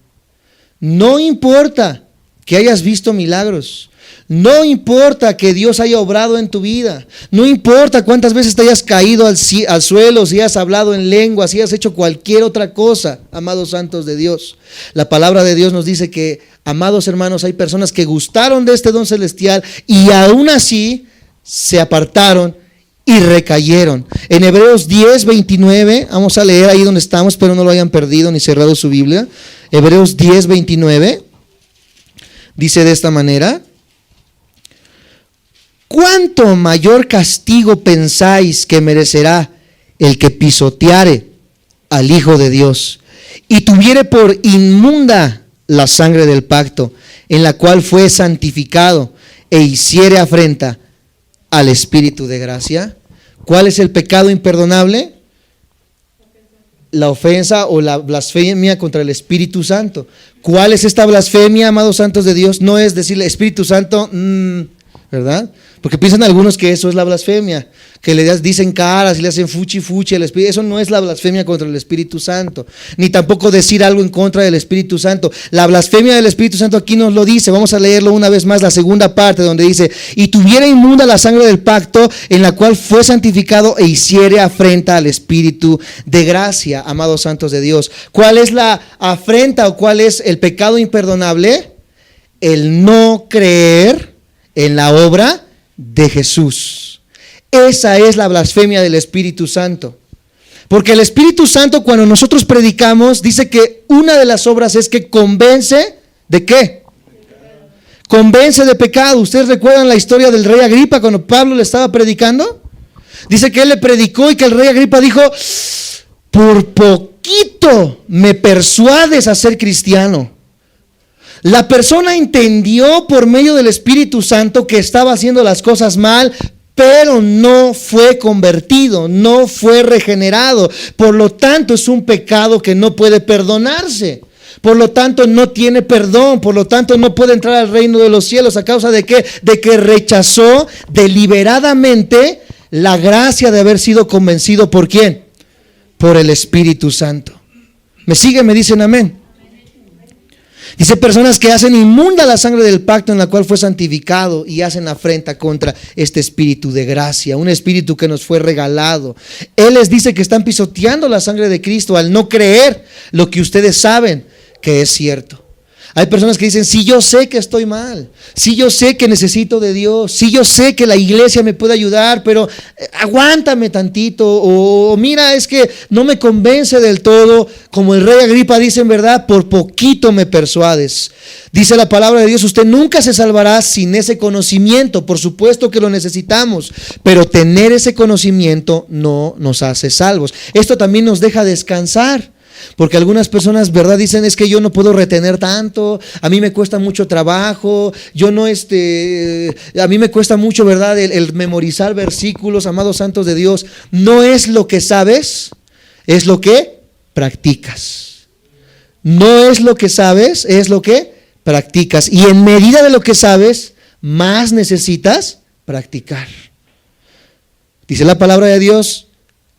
No importa que hayas visto milagros, no importa que Dios haya obrado en tu vida, no importa cuántas veces te hayas caído al suelo, si has hablado en lengua, si has hecho cualquier otra cosa, amados santos de Dios. La palabra de Dios nos dice que, amados hermanos, hay personas que gustaron de este don celestial y aún así se apartaron y recayeron. En Hebreos 10:29, vamos a leer ahí donde estamos, pero no lo hayan perdido ni cerrado su Biblia. Hebreos 10:29 dice de esta manera: ¿cuánto mayor castigo pensáis que merecerá el que pisoteare al Hijo de Dios y tuviere por inmunda la sangre del pacto, en la cual fue santificado, e hiciere afrenta al Espíritu de gracia? ¿Cuál es el pecado imperdonable? La ofensa o la blasfemia contra el Espíritu Santo. ¿Cuál es esta blasfemia, amados santos de Dios? No es decirle Espíritu Santo, ¿verdad? Porque piensan algunos que eso es la blasfemia, que le dicen caras y le hacen fuchi al Espíritu. Eso no es la blasfemia contra el Espíritu Santo, ni tampoco decir algo en contra del Espíritu Santo. La blasfemia del Espíritu Santo aquí nos lo dice. Vamos a leerlo una vez más, la segunda parte, donde dice: y tuviera inmunda la sangre del pacto, en la cual fue santificado, e hiciere afrenta al Espíritu de gracia. Amados santos de Dios, ¿cuál es la afrenta o cuál es el pecado imperdonable? El no creer en la obra de Jesús. Esa es la blasfemia del Espíritu Santo. Porque el Espíritu Santo, cuando nosotros predicamos, dice que una de las obras es que convence ¿de qué? Convence de pecado. ¿Ustedes recuerdan la historia del rey Agripa cuando Pablo le estaba predicando? Dice que él le predicó y que el rey Agripa dijo: por poquito me persuades a ser cristiano. La persona entendió por medio del Espíritu Santo que estaba haciendo las cosas mal, pero no fue convertido, no fue regenerado. Por lo tanto, es un pecado que no puede perdonarse. Por lo tanto, no tiene perdón. Por lo tanto, no puede entrar al reino de los cielos. ¿A causa de qué? De que rechazó deliberadamente la gracia de haber sido convencido. ¿Por quién? Por el Espíritu Santo. ¿Me siguen? ¿Me dicen amén? Dice: personas que hacen inmunda la sangre del pacto en la cual fue santificado, y hacen afrenta contra este Espíritu de gracia, un Espíritu que nos fue regalado. Él les dice que están pisoteando la sangre de Cristo al no creer lo que ustedes saben que es cierto. Hay personas que dicen: sí, yo sé que estoy mal, sí, yo sé que necesito de Dios, sí, yo sé que la iglesia me puede ayudar, pero aguántame tantito, o mira, es que no me convence del todo. Como el rey Agripa dice: en verdad, por poquito me persuades. Dice la palabra de Dios: usted nunca se salvará sin ese conocimiento. Por supuesto que lo necesitamos, pero tener ese conocimiento no nos hace salvos. Esto también nos deja descansar. Porque algunas personas, ¿verdad?, dicen: es que yo no puedo retener tanto, a mí me cuesta mucho trabajo, a mí me cuesta mucho, ¿verdad?, el memorizar versículos. Amados santos de Dios, no es lo que sabes, es lo que practicas. No es lo que sabes, es lo que practicas. Y en medida de lo que sabes, más necesitas practicar. Dice la palabra de Dios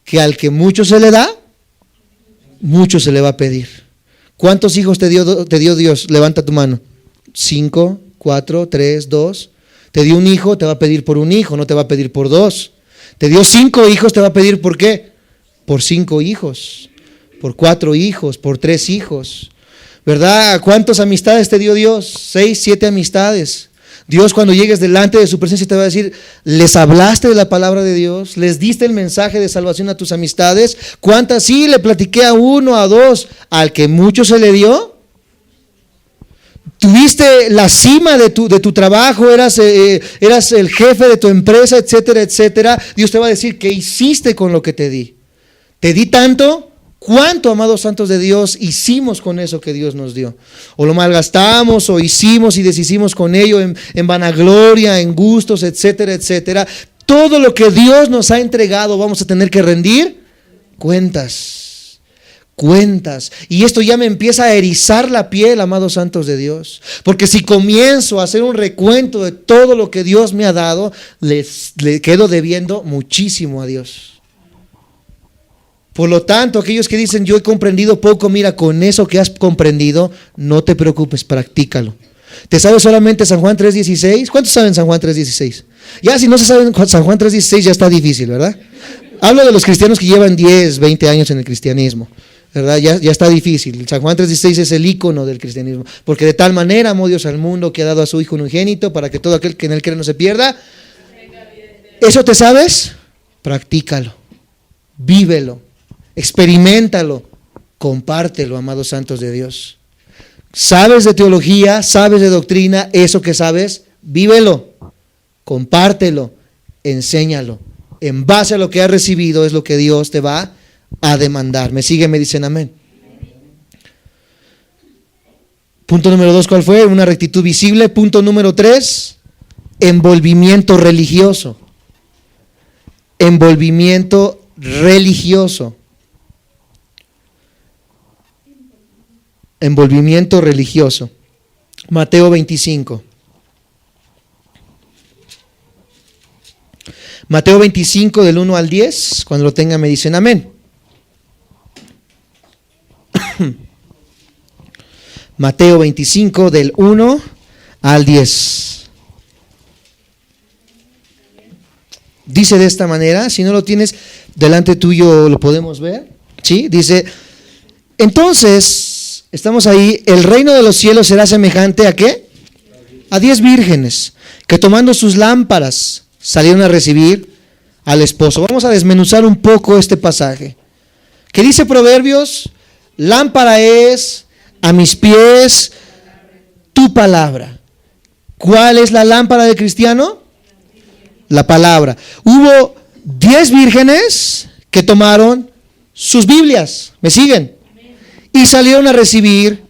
que al que mucho se le da, mucho se le va a pedir. ¿Cuántos hijos te dio Dios? Levanta tu mano. 5, 4, 3, 2. Te dio un hijo, te va a pedir por un hijo, no te va a pedir por 2. Te dio 5 hijos, te va a pedir ¿por qué? Por 5 hijos, por 4 hijos, por 3 hijos. ¿Verdad? ¿Cuántas amistades te dio Dios? 6, 7 amistades. Dios, cuando llegues delante de su presencia, te va a decir: ¿les hablaste de la palabra de Dios? ¿Les diste el mensaje de salvación a tus amistades? ¿Cuántas? Sí, le platiqué a 1, a 2. Al que mucho se le dio, tuviste la cima de tu trabajo, eras el jefe de tu empresa, etcétera, etcétera. Dios te va a decir, ¿qué hiciste con lo que te di? ¿Te di tanto? ¿Cuánto, amados santos de Dios, hicimos con eso que Dios nos dio? O lo malgastamos, o hicimos y deshicimos con ello en vanagloria, en gustos, etcétera, etcétera. Todo lo que Dios nos ha entregado vamos a tener que rendir cuentas. Y esto ya me empieza a erizar la piel, amados santos de Dios. Porque si comienzo a hacer un recuento de todo lo que Dios me ha dado, le quedo debiendo muchísimo a Dios. Por lo tanto, aquellos que dicen, yo he comprendido poco, mira, con eso que has comprendido, no te preocupes, practícalo. ¿Te sabes solamente San Juan 3:16? ¿Cuántos saben San Juan 3:16? Ya si no se saben San Juan 3:16 ya está difícil, ¿verdad? Hablo de los cristianos que llevan 10, 20 años en el cristianismo, ¿verdad? Ya está difícil. San Juan 3:16 es el ícono del cristianismo. Porque de tal manera amó Dios al mundo que ha dado a su Hijo unigénito para que todo aquel que en él cree no se pierda. ¿Eso te sabes? Practícalo, vívelo, experiméntalo, compártelo, amados santos de Dios. ¿Sabes de teología? ¿Sabes de doctrina? Eso que sabes, vívelo, compártelo, enséñalo. En base a lo que has recibido es lo que Dios te va a demandar. ¿Me siguen? Me dicen amén. Punto número 2, ¿cuál fue? Una rectitud visible. Punto número 3, envolvimiento religioso. Envolvimiento religioso. Envolvimiento religioso. Mateo 25. Mateo 25 del 1 al 10. Cuando lo tengan me dicen amén. Mateo 25 del 1 al 10. Dice de esta manera, si no lo tienes delante tuyo lo podemos ver. ¿Sí? Dice, entonces, estamos ahí, el reino de los cielos será semejante ¿a qué? A 10 vírgenes que tomando sus lámparas salieron a recibir al esposo. Vamos a desmenuzar un poco este pasaje. ¿Qué dice Proverbios? Lámpara es a mis pies tu palabra. ¿Cuál es la lámpara del cristiano? La palabra. Hubo 10 vírgenes que tomaron sus Biblias. ¿Me siguen? Y salieron a recibir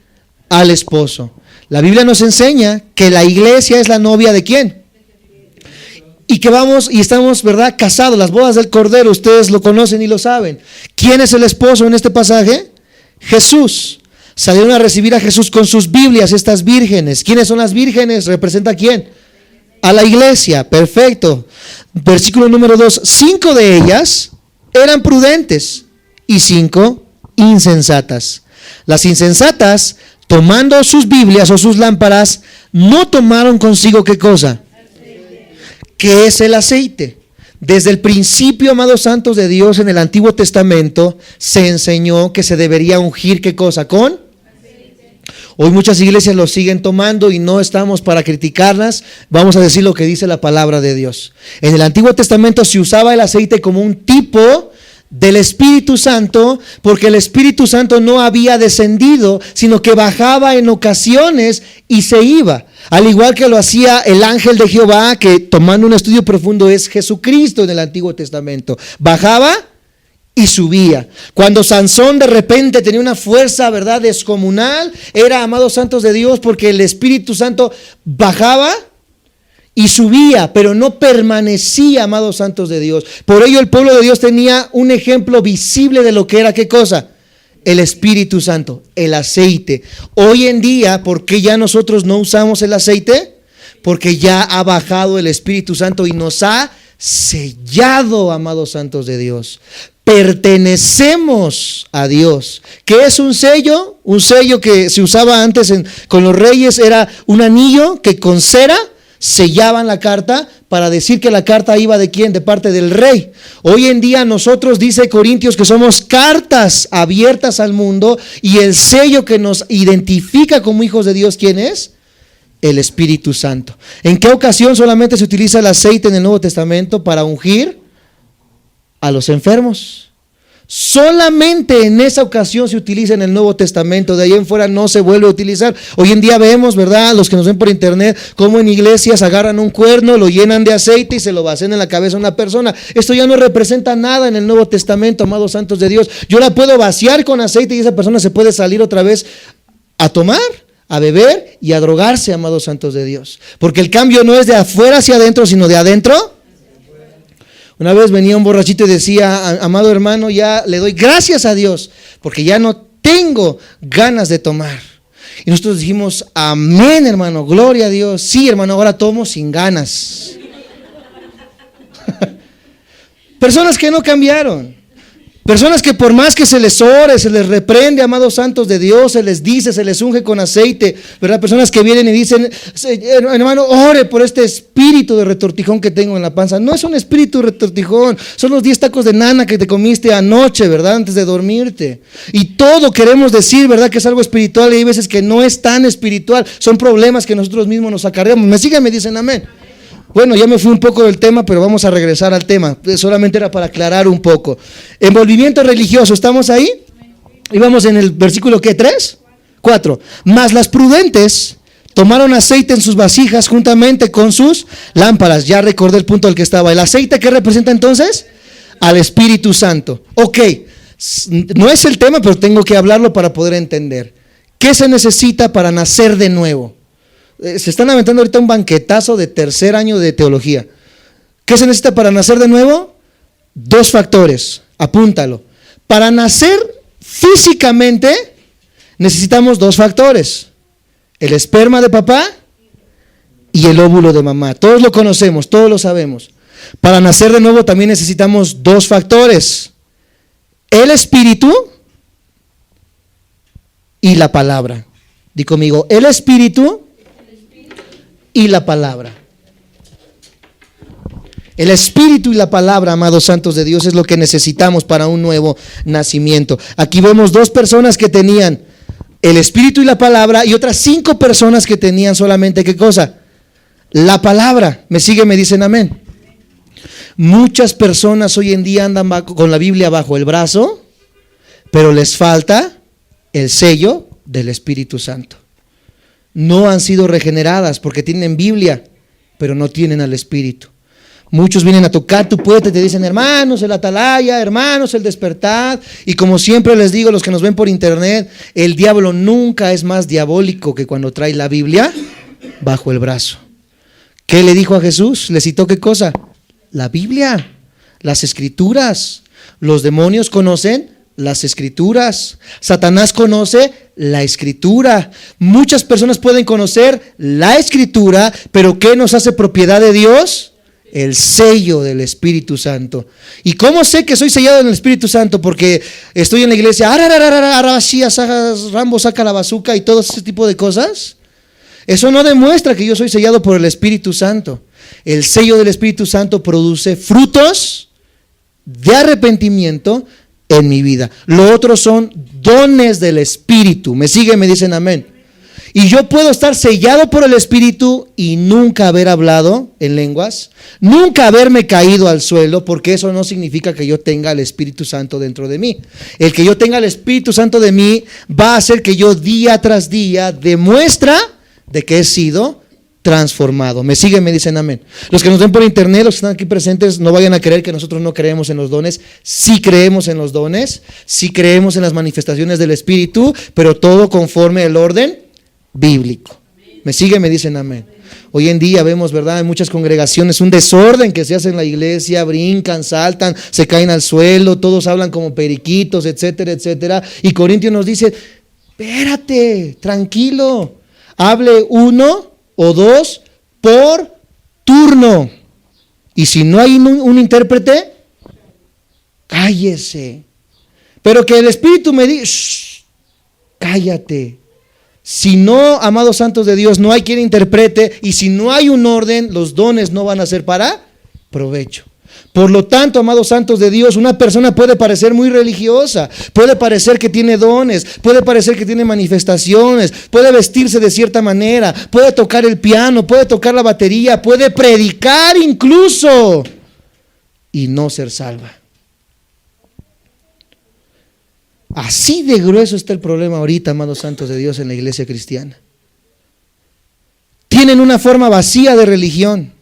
al esposo. La Biblia nos enseña que la iglesia es la novia ¿de quién? Y que vamos y estamos, ¿verdad?, casados, las bodas del Cordero, ustedes lo conocen y lo saben. ¿Quién es el esposo en este pasaje? Jesús. Salieron a recibir a Jesús con sus Biblias, estas vírgenes. ¿Quiénes son las vírgenes? ¿Representa a quién? A la iglesia, perfecto. Versículo número 2, 5 de ellas eran prudentes y 5 insensatas. Las insensatas, tomando sus Biblias o sus lámparas, no tomaron consigo ¿qué cosa? ¿Qué es el aceite? Desde el principio, amados santos de Dios, en el Antiguo Testamento se enseñó que se debería ungir ¿qué cosa? Con aceite. Hoy muchas iglesias lo siguen tomando y no estamos para criticarlas. Vamos a decir lo que dice la palabra de Dios. En el Antiguo Testamento se usaba el aceite como un tipo del Espíritu Santo, porque el Espíritu Santo no había descendido, sino que bajaba en ocasiones y se iba. Al igual que lo hacía el ángel de Jehová, que tomando un estudio profundo es Jesucristo en el Antiguo Testamento. Bajaba y subía. Cuando Sansón de repente tenía una fuerza, ¿verdad?, descomunal, era, amados santos de Dios, porque el Espíritu Santo bajaba y subía, pero no permanecía, amados santos de Dios. Por ello el pueblo de Dios tenía un ejemplo visible de lo que era, ¿qué cosa? El Espíritu Santo, el aceite. Hoy en día, ¿por qué ya nosotros no usamos el aceite? Porque ya ha bajado el Espíritu Santo y nos ha sellado, amados santos de Dios. Pertenecemos a Dios. ¿Qué es un sello? Un sello que se usaba antes con los reyes era un anillo que con cera sellaban la carta para decir que la carta iba ¿de quién? De parte del rey. Hoy en día nosotros, dice Corintios, que somos cartas abiertas al mundo, y el sello que nos identifica como hijos de Dios, ¿quién es? El Espíritu Santo. ¿En qué ocasión solamente se utiliza el aceite en el Nuevo Testamento? Para ungir a los enfermos. Solamente en esa ocasión se utiliza en el Nuevo Testamento, de ahí en fuera no se vuelve a utilizar. Hoy en día vemos, ¿verdad?, los que nos ven por internet, cómo en iglesias agarran un cuerno, lo llenan de aceite y se lo vacían en la cabeza a una persona. Esto ya no representa nada en el Nuevo Testamento, amados santos de Dios. Yo la puedo vaciar con aceite y esa persona se puede salir otra vez a tomar, a beber y a drogarse, amados santos de Dios. Porque el cambio no es de afuera hacia adentro, sino de adentro. Una vez venía un borrachito y decía: amado hermano, ya le doy gracias a Dios porque ya no tengo ganas de tomar. Y nosotros dijimos: amén, hermano, gloria a Dios. Sí, hermano, ahora tomo sin ganas. Personas que no cambiaron. Personas que por más que se les ore, se les reprende, amados santos de Dios, se les dice, se les unge con aceite, ¿verdad? Personas que vienen y dicen: hermano, ore por este espíritu de retortijón que tengo en la panza. No es un espíritu de retortijón, son los 10 tacos de nana que te comiste anoche, ¿verdad?, antes de dormirte. Y todo queremos decir, ¿verdad?, que es algo espiritual, y hay veces que no es tan espiritual, son problemas que nosotros mismos nos acarreamos. ¿Me siguen? Me dicen amén. Bueno, ya me fui un poco del tema, pero vamos a regresar al tema. Solamente era para aclarar un poco. Envolvimiento religioso, ¿estamos ahí? Y vamos en el versículo, ¿qué? ¿3? 4. Mas las prudentes tomaron aceite en sus vasijas juntamente con sus lámparas. Ya recordé el punto al que estaba. ¿El aceite qué representa entonces? Al Espíritu Santo. Ok, no es el tema, pero tengo que hablarlo para poder entender. ¿Qué se necesita para nacer de nuevo? Se están aventando ahorita un banquetazo de tercer año de teología. ¿Qué se necesita para nacer de nuevo? 2 factores, apúntalo. Para nacer físicamente necesitamos 2 factores: el esperma de papá y el óvulo de mamá. Todos lo conocemos, todos lo sabemos. Para nacer de nuevo también necesitamos 2 factores: el espíritu y la palabra. Di conmigo: el espíritu y la palabra. El espíritu y la palabra, amados santos de Dios, es lo que necesitamos para un nuevo nacimiento. Aquí vemos 2 personas que tenían el espíritu y la palabra, y otras 5 personas que tenían solamente, ¿qué cosa? La palabra. ¿Me siguen? Me dicen amén. Muchas personas hoy en día andan con la Biblia bajo el brazo, pero les falta el sello del Espíritu Santo. No han sido regeneradas porque tienen Biblia, pero no tienen al Espíritu. Muchos vienen a tocar tu puerta y te dicen: hermanos, el atalaya, hermanos, el despertar. Y como siempre les digo a los que nos ven por internet, el diablo nunca es más diabólico que cuando trae la Biblia bajo el brazo. ¿Qué le dijo a Jesús? ¿Le citó qué cosa? La Biblia, las Escrituras. Los demonios conocen las Escrituras. Satanás conoce la Escritura. Muchas personas pueden conocer la Escritura, pero ¿qué nos hace propiedad de Dios? El sello del Espíritu Santo. ¿Y cómo sé que soy sellado en el Espíritu Santo? Porque estoy en la iglesia, Rambo saca la bazuca y todo ese tipo de cosas. Eso no demuestra que yo soy sellado por el Espíritu Santo. El sello del Espíritu Santo produce frutos de arrepentimiento en mi vida. Lo otro son dones del Espíritu. ¿Me siguen? Me dicen amén. Y yo puedo estar sellado por el Espíritu y nunca haber hablado en lenguas, nunca haberme caído al suelo, porque eso no significa que yo tenga el Espíritu Santo dentro de mí. El que yo tenga el Espíritu Santo de mí va a hacer que yo día tras día demuestra de que he sido transformado. ¿Me siguen? Me dicen amén. Los que nos ven por internet, los que están aquí presentes, no vayan a creer que nosotros no creemos en los dones. Sí creemos en los dones, sí creemos en las manifestaciones del Espíritu, pero todo conforme al orden bíblico. ¿Me siguen? Me dicen amén. Hoy en día vemos, ¿verdad?, en muchas congregaciones un desorden que se hace en la iglesia, brincan, saltan, se caen al suelo, todos hablan como periquitos, etcétera, etcétera. Y Corintios nos dice: espérate, tranquilo, hable 1 o 2 por turno. Y si no hay un intérprete, cállese. Pero que el Espíritu me diga: cállate. Si no, amados santos de Dios, no hay quien interprete, y si no hay un orden, los dones no van a ser para provecho. Por lo tanto, amados santos de Dios, una persona puede parecer muy religiosa, puede parecer que tiene dones, puede parecer que tiene manifestaciones, puede vestirse de cierta manera, puede tocar el piano, puede tocar la batería, puede predicar incluso, y no ser salva. Así de grueso está el problema ahorita, amados santos de Dios, en la iglesia cristiana. Tienen una forma vacía de religión.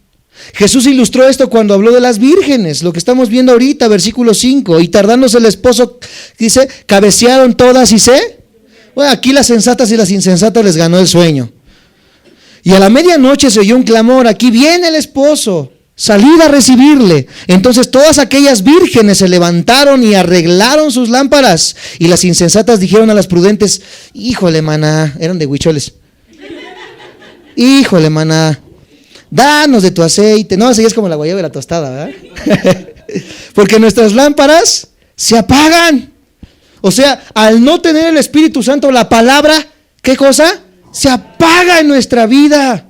Jesús ilustró esto cuando habló de las vírgenes, lo que estamos viendo ahorita, versículo 5. Y tardándose el esposo, dice, cabecearon todas y bueno, aquí las sensatas y las insensatas les ganó el sueño. Y a la medianoche se oyó un clamor, aquí viene el esposo, salid a recibirle. Entonces todas aquellas vírgenes se levantaron y arreglaron sus lámparas. Y las insensatas dijeron a las prudentes, híjole, maná, eran de huicholes. Híjole, maná, danos de tu aceite. No, así es como la guayaba de la tostada, ¿verdad? Porque nuestras lámparas se apagan. O sea, al no tener el Espíritu Santo, la palabra, ¿qué cosa? Se apaga en nuestra vida.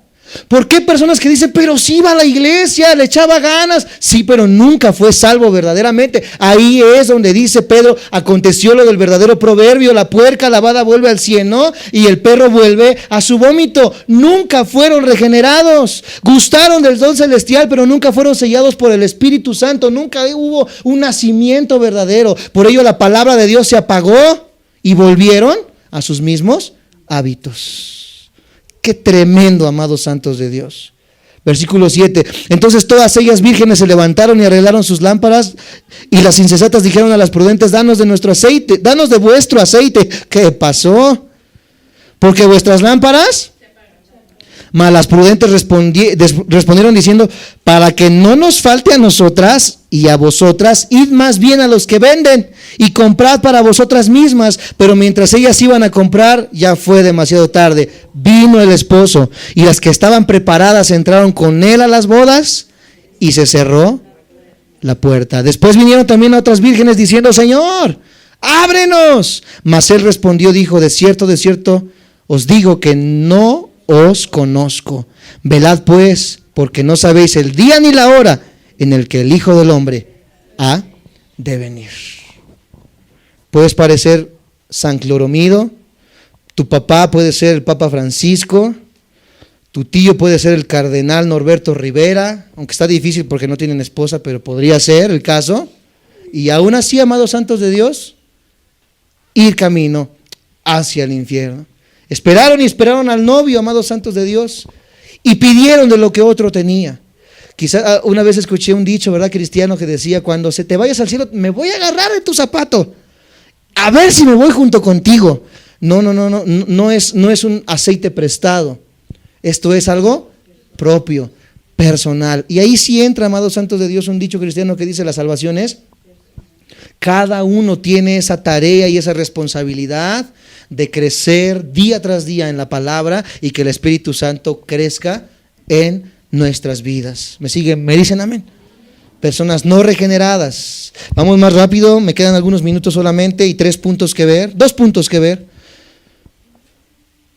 ¿Por qué personas que dicen, pero sí iba a la iglesia, le echaba ganas? Sí, pero nunca fue salvo verdaderamente. Ahí es donde dice Pedro, aconteció lo del verdadero proverbio, la puerca lavada vuelve al cieno y el perro vuelve a su vómito. Nunca fueron regenerados. Gustaron del don celestial, pero nunca fueron sellados por el Espíritu Santo. Nunca hubo un nacimiento verdadero. Por ello la palabra de Dios se apagó y volvieron a sus mismos hábitos. Qué tremendo, amados santos de Dios. Versículo 7. Entonces todas ellas vírgenes se levantaron y arreglaron sus lámparas, y las insensatas dijeron a las prudentes, danos de nuestro aceite, danos de vuestro aceite. ¿Qué pasó? Porque vuestras lámparas, mas las prudentes respondieron diciendo, para que no nos falte a nosotras y a vosotras, id más bien a los que venden y comprad para vosotras mismas. Pero mientras ellas iban a comprar, ya fue demasiado tarde. Vino el esposo, y las que estaban preparadas entraron con él a las bodas, y se cerró la puerta. Después vinieron también otras vírgenes diciendo, Señor, ábrenos. Mas él respondió, dijo, de cierto, os digo que no os conozco. Velad pues, porque no sabéis el día ni la hora en el que el Hijo del Hombre ha de venir. Puedes parecer San Cloromido, tu papá puede ser el Papa Francisco, tu tío puede ser el Cardenal Norberto Rivera, aunque está difícil porque no tienen esposa, pero podría ser el caso. Y aún así, amados santos de Dios, ir camino hacia el infierno. Esperaron y esperaron al novio, amados santos de Dios, y pidieron de lo que otro tenía. Quizá una vez escuché un dicho, ¿verdad, cristiano, que decía, cuando se te vayas al cielo, me voy a agarrar de tu zapato, a ver si me voy junto contigo. No es un aceite prestado. Esto es algo propio, personal. Y ahí sí entra, amados santos de Dios, un dicho cristiano que dice, la salvación es, cada uno tiene esa tarea y esa responsabilidad de crecer día tras día en la palabra y que el Espíritu Santo crezca en nuestras vidas. ¿Me siguen? ¿Me dicen amén? Personas no regeneradas. Vamos más rápido, me quedan algunos minutos solamente y 2 puntos que ver.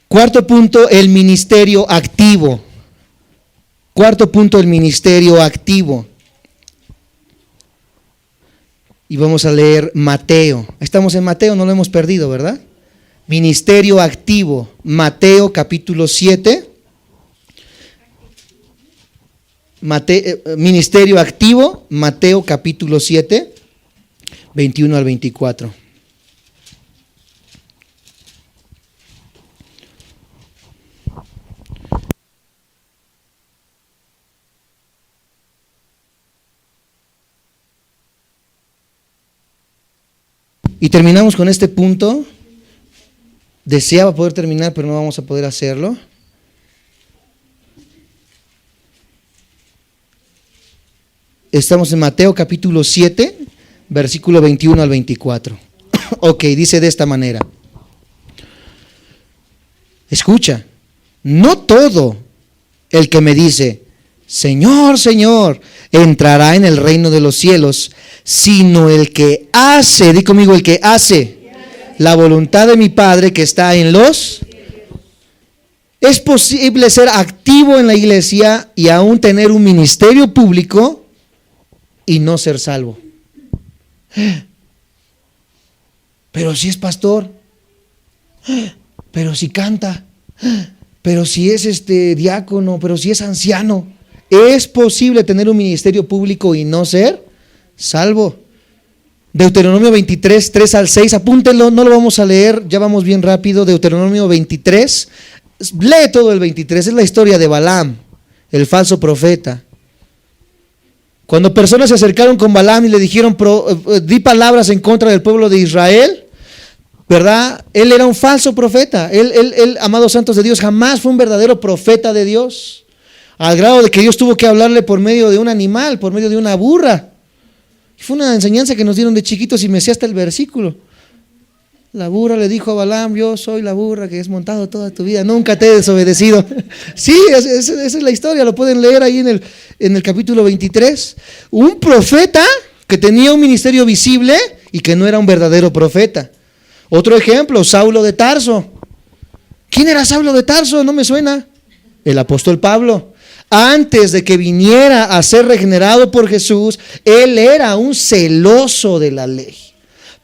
Cuarto punto, el ministerio activo. Y vamos a leer Mateo. Estamos en Mateo, no lo hemos perdido, ¿verdad? Ministerio activo, Mateo capítulo 7. Ministerio activo, Mateo capítulo 7, 21 al 24. Y terminamos con este punto. Deseaba poder terminar, pero no vamos a poder hacerlo. Estamos en Mateo capítulo 7, versículo 21 al 24. Ok, dice de esta manera. Escucha, no todo el que me dice, Señor, Señor, entrará en el reino de los cielos, sino el que hace, di conmigo, el que hace la voluntad de mi Padre que está en los... Es posible ser activo en la iglesia y aún tener un ministerio público y no ser salvo. Pero si es pastor, pero si canta, pero si es diácono, pero si es anciano. Es posible tener un ministerio público y no ser salvo. Deuteronomio 23, 3 al 6, apúntenlo, no lo vamos a leer, ya vamos bien rápido. Deuteronomio 23, lee todo el 23, es la historia de Balaam, el falso profeta. Cuando personas se acercaron con Balaam y le dijeron, di palabras en contra del pueblo de Israel, ¿verdad? Él era un falso profeta. Él, amados santos de Dios, jamás fue un verdadero profeta de Dios, al grado de que Dios tuvo que hablarle por medio de un animal, por medio de una burra. Fue una enseñanza que nos dieron de chiquitos y me sé hasta el versículo. La burra le dijo a Balaam, yo soy la burra que has montado toda tu vida, nunca te he desobedecido. Sí, esa es la historia, lo pueden leer ahí en el capítulo 23. Un profeta que tenía un ministerio visible y que no era un verdadero profeta. Otro ejemplo, Saulo de Tarso. ¿Quién era Saulo de Tarso? No me suena. El apóstol Pablo. Antes de que viniera a ser regenerado por Jesús, él era un celoso de la ley.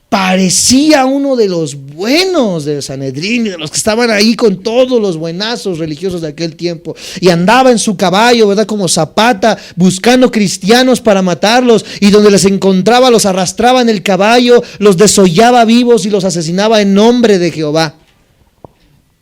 Parecía uno de los buenos del Sanedrín, de los que estaban ahí con todos los buenazos religiosos de aquel tiempo. Y andaba en su caballo, ¿verdad? Como Zapata, buscando cristianos para matarlos. Y donde les encontraba, los arrastraba en el caballo, los desollaba vivos y los asesinaba en nombre de Jehová.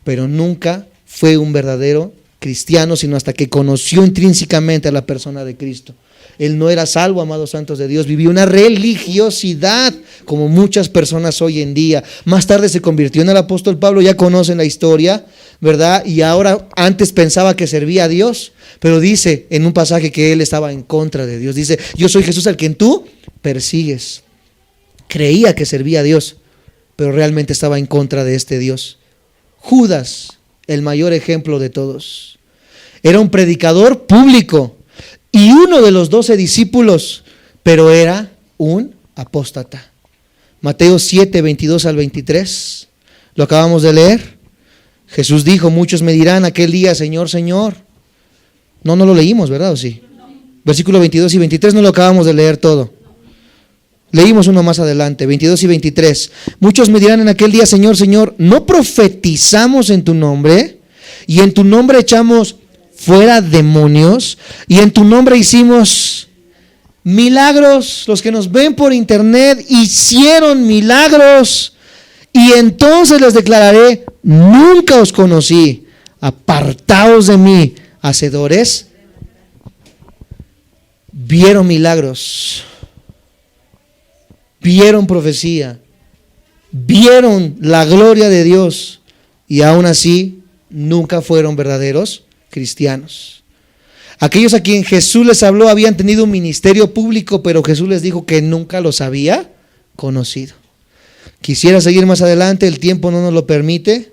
Pero nunca fue un verdadero cristiano, sino hasta que conoció intrínsecamente a la persona de Cristo. Él no era salvo, amados santos de Dios, vivía una religiosidad como muchas personas hoy en día. Más tarde se convirtió en el apóstol Pablo, ya conocen la historia, ¿verdad? Y ahora antes pensaba que servía a Dios, pero dice en un pasaje que él estaba en contra de Dios. Dice, yo soy Jesús al quien tú persigues. Creía que servía a Dios, pero realmente estaba en contra de este Dios. Judas, el mayor ejemplo de todos, era un predicador público y uno de los 12 discípulos, pero era un apóstata. Mateo 7, 22 al 23, lo acabamos de leer. Jesús dijo, muchos me dirán aquel día, Señor, Señor. No lo leímos, ¿verdad? ¿O sí? Versículo 22 y 23 no lo acabamos de leer todo. Leímos uno más adelante, 22 y 23. Muchos me dirán en aquel día, Señor, Señor, ¿no profetizamos en tu nombre? Y en tu nombre echamos fuera demonios, y en tu nombre hicimos milagros. Los que nos ven por internet hicieron milagros. Y entonces les declararé, nunca os conocí, apartaos de mí, hacedores. Vieron milagros, vieron profecía, vieron la gloria de Dios, y aún así nunca fueron verdaderos cristianos. Aquellos a quien Jesús les habló habían tenido un ministerio público, pero Jesús les dijo que nunca los había conocido. Quisiera seguir más adelante, el tiempo no nos lo permite.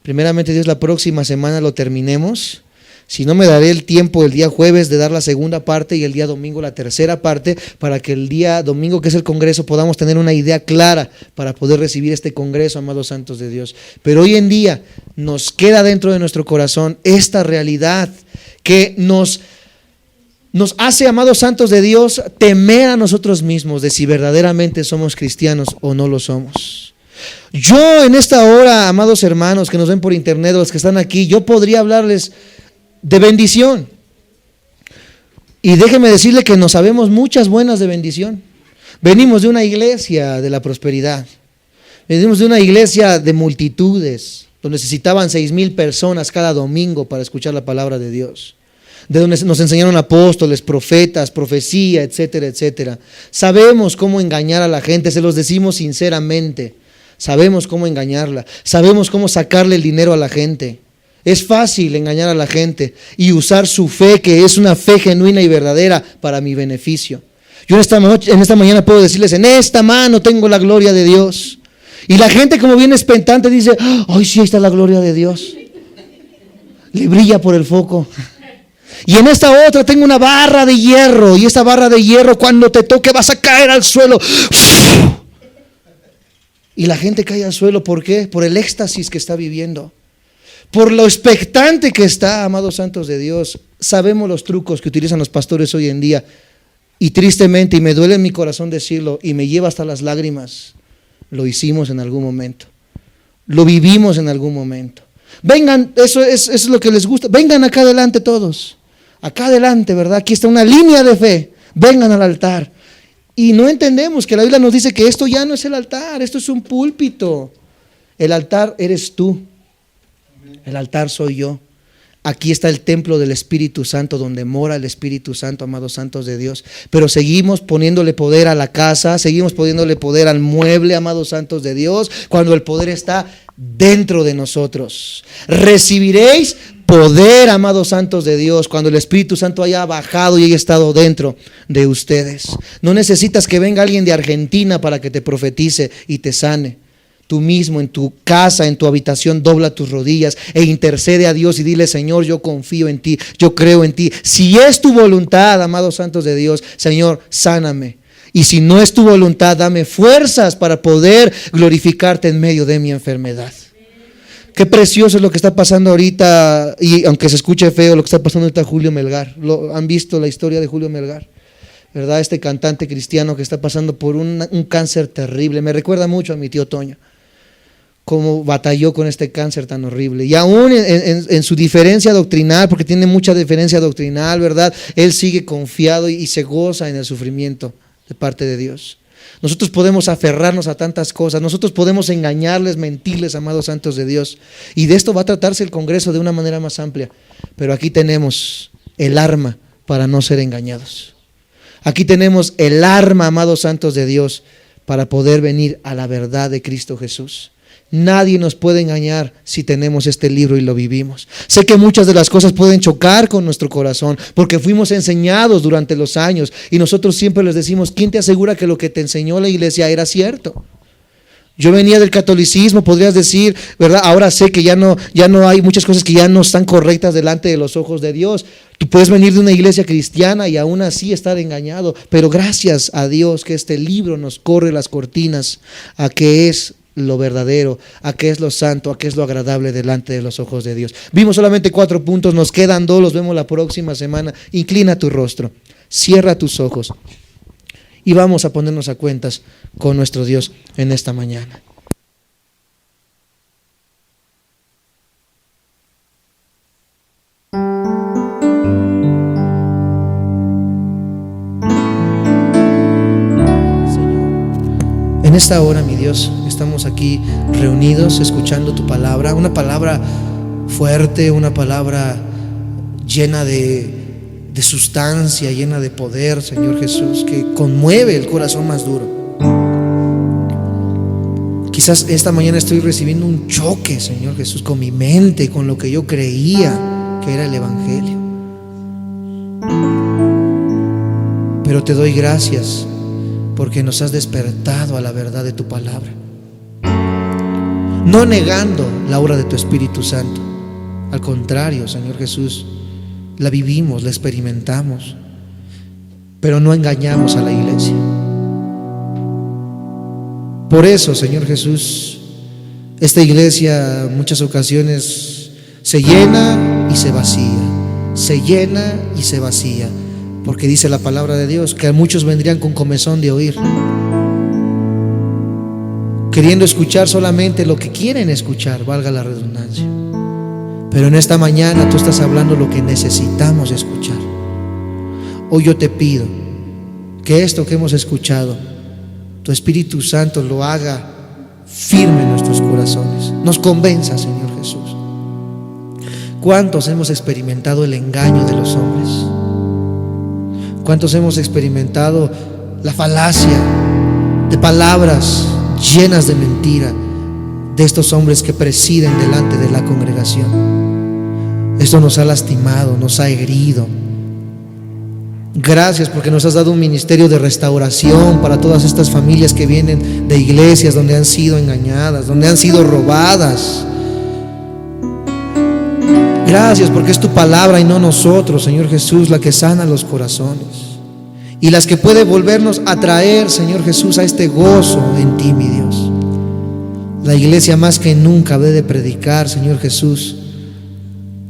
Primeramente Dios, la próxima semana lo terminemos. Si no, me daré el tiempo el día jueves de dar la segunda parte y el día domingo la tercera parte, para que el día domingo, que es el congreso, podamos tener una idea clara para poder recibir este congreso, amados santos de Dios. Pero hoy en día nos queda dentro de nuestro corazón esta realidad que nos hace, amados santos de Dios, temer a nosotros mismos de si verdaderamente somos cristianos o no lo somos. Yo en esta hora, amados hermanos que nos ven por internet o los que están aquí, yo podría hablarles de bendición. Y déjeme decirle que nos sabemos muchas buenas de bendición. Venimos de una iglesia de la prosperidad. Venimos de una iglesia de multitudes, donde necesitaban 6,000 personas cada domingo para escuchar la palabra de Dios. De donde nos enseñaron apóstoles, profetas, profecía, etcétera, etcétera. Sabemos cómo engañar a la gente, se los decimos sinceramente. Sabemos cómo engañarla, sabemos cómo sacarle el dinero a la gente. Es fácil engañar a la gente y usar su fe, que es una fe genuina y verdadera, para mi beneficio. Yo en esta mañana puedo decirles, en esta mano tengo la gloria de Dios. Y la gente, como viene expectante, dice, ay, sí, ahí está la gloria de Dios. Le brilla por el foco. Y en esta otra tengo una barra de hierro, y esta barra de hierro, cuando te toque vas a caer al suelo. Y la gente cae al suelo, ¿por qué? Por el éxtasis que está viviendo. Por lo expectante que está, amados santos de Dios. Sabemos los trucos que utilizan los pastores hoy en día, y tristemente, y me duele en mi corazón decirlo, y me lleva hasta las lágrimas, lo hicimos en algún momento, lo vivimos en algún momento. Vengan, eso es lo que les gusta, vengan acá adelante todos, acá adelante, ¿verdad? Aquí está una línea de fe, vengan al altar. Y no entendemos que la Biblia nos dice que esto ya no es el altar, esto es un púlpito. El altar eres tú, el altar soy yo. Aquí está el templo del Espíritu Santo, donde mora el Espíritu Santo, amados santos de Dios. Pero seguimos poniéndole poder a la casa, seguimos poniéndole poder al mueble, amados santos de Dios, cuando el poder está dentro de nosotros. Recibiréis poder, amados santos de Dios, cuando el Espíritu Santo haya bajado y haya estado dentro de ustedes. No necesitas que venga alguien de Argentina para que te profetice y te sane. Tú mismo en tu casa, en tu habitación, dobla tus rodillas e intercede a Dios y dile: Señor, yo confío en ti, yo creo en ti. Si es tu voluntad, amados santos de Dios, Señor, sáname. Y si no es tu voluntad, dame fuerzas para poder glorificarte en medio de mi enfermedad. Qué precioso es lo que está pasando ahorita, y aunque se escuche feo, lo que está pasando ahorita Julio Melgar. ¿Han visto la historia de Julio Melgar? ¿Verdad? Este cantante cristiano que está pasando por un cáncer terrible. Me recuerda mucho a mi tío Toño, cómo batalló con este cáncer tan horrible. Y aún en su diferencia doctrinal, porque tiene mucha diferencia doctrinal, ¿verdad? Él sigue confiado y se goza en el sufrimiento de parte de Dios. Nosotros podemos aferrarnos a tantas cosas, nosotros podemos engañarles, mentirles, amados santos de Dios. Y de esto va a tratarse el Congreso de una manera más amplia. Pero aquí tenemos el arma para no ser engañados. Aquí tenemos el arma, amados santos de Dios, para poder venir a la verdad de Cristo Jesús. Nadie nos puede engañar si tenemos este libro y lo vivimos. Sé que muchas de las cosas pueden chocar con nuestro corazón porque fuimos enseñados durante los años y nosotros siempre les decimos: ¿quién te asegura que lo que te enseñó la iglesia era cierto? Yo venía del catolicismo, podrías decir, ¿verdad? Ahora sé que ya no hay muchas cosas que ya no están correctas delante de los ojos de Dios. Tú puedes venir de una iglesia cristiana y aún así estar engañado, pero gracias a Dios que este libro nos corre las cortinas a qué es lo verdadero, a qué es lo santo, a qué es lo agradable delante de los ojos de Dios. Vimos solamente 4 puntos, nos quedan 2, los vemos la próxima semana. Inclina tu rostro, cierra tus ojos y vamos a ponernos a cuentas con nuestro Dios en esta mañana. En esta hora, mi Dios, estamos aquí reunidos escuchando tu palabra, una palabra fuerte, una palabra llena de sustancia, llena de poder, Señor Jesús, que conmueve el corazón más duro. Quizás esta mañana estoy recibiendo un choque, Señor Jesús, con mi mente, con lo que yo creía que era el Evangelio. Pero te doy gracias porque nos has despertado a la verdad de tu palabra, no negando la obra de tu Espíritu Santo. Al contrario, Señor Jesús, la vivimos, la experimentamos, pero no engañamos a la iglesia. Por eso, Señor Jesús, esta iglesia en muchas ocasiones se llena y se vacía, se llena y se vacía, porque dice la palabra de Dios que muchos vendrían con comezón de oír, queriendo escuchar solamente lo que quieren escuchar, valga la redundancia. Pero en esta mañana tú estás hablando lo que necesitamos escuchar. Hoy yo te pido que esto que hemos escuchado, tu Espíritu Santo lo haga firme en nuestros corazones, nos convenza, Señor Jesús. ¿Cuántos hemos experimentado el engaño de los hombres? ¿Cuántos hemos experimentado la falacia de palabras llenas de mentira de estos hombres que presiden delante de la congregación? Esto nos ha lastimado, nos ha herido. Gracias porque nos has dado un ministerio de restauración para todas estas familias que vienen de iglesias donde han sido engañadas, donde han sido robadas. Gracias porque es tu palabra y no nosotros, Señor Jesús, la que sana los corazones y las que puede volvernos a traer, Señor Jesús, a este gozo en ti, mi Dios. La iglesia más que nunca debe predicar, Señor Jesús,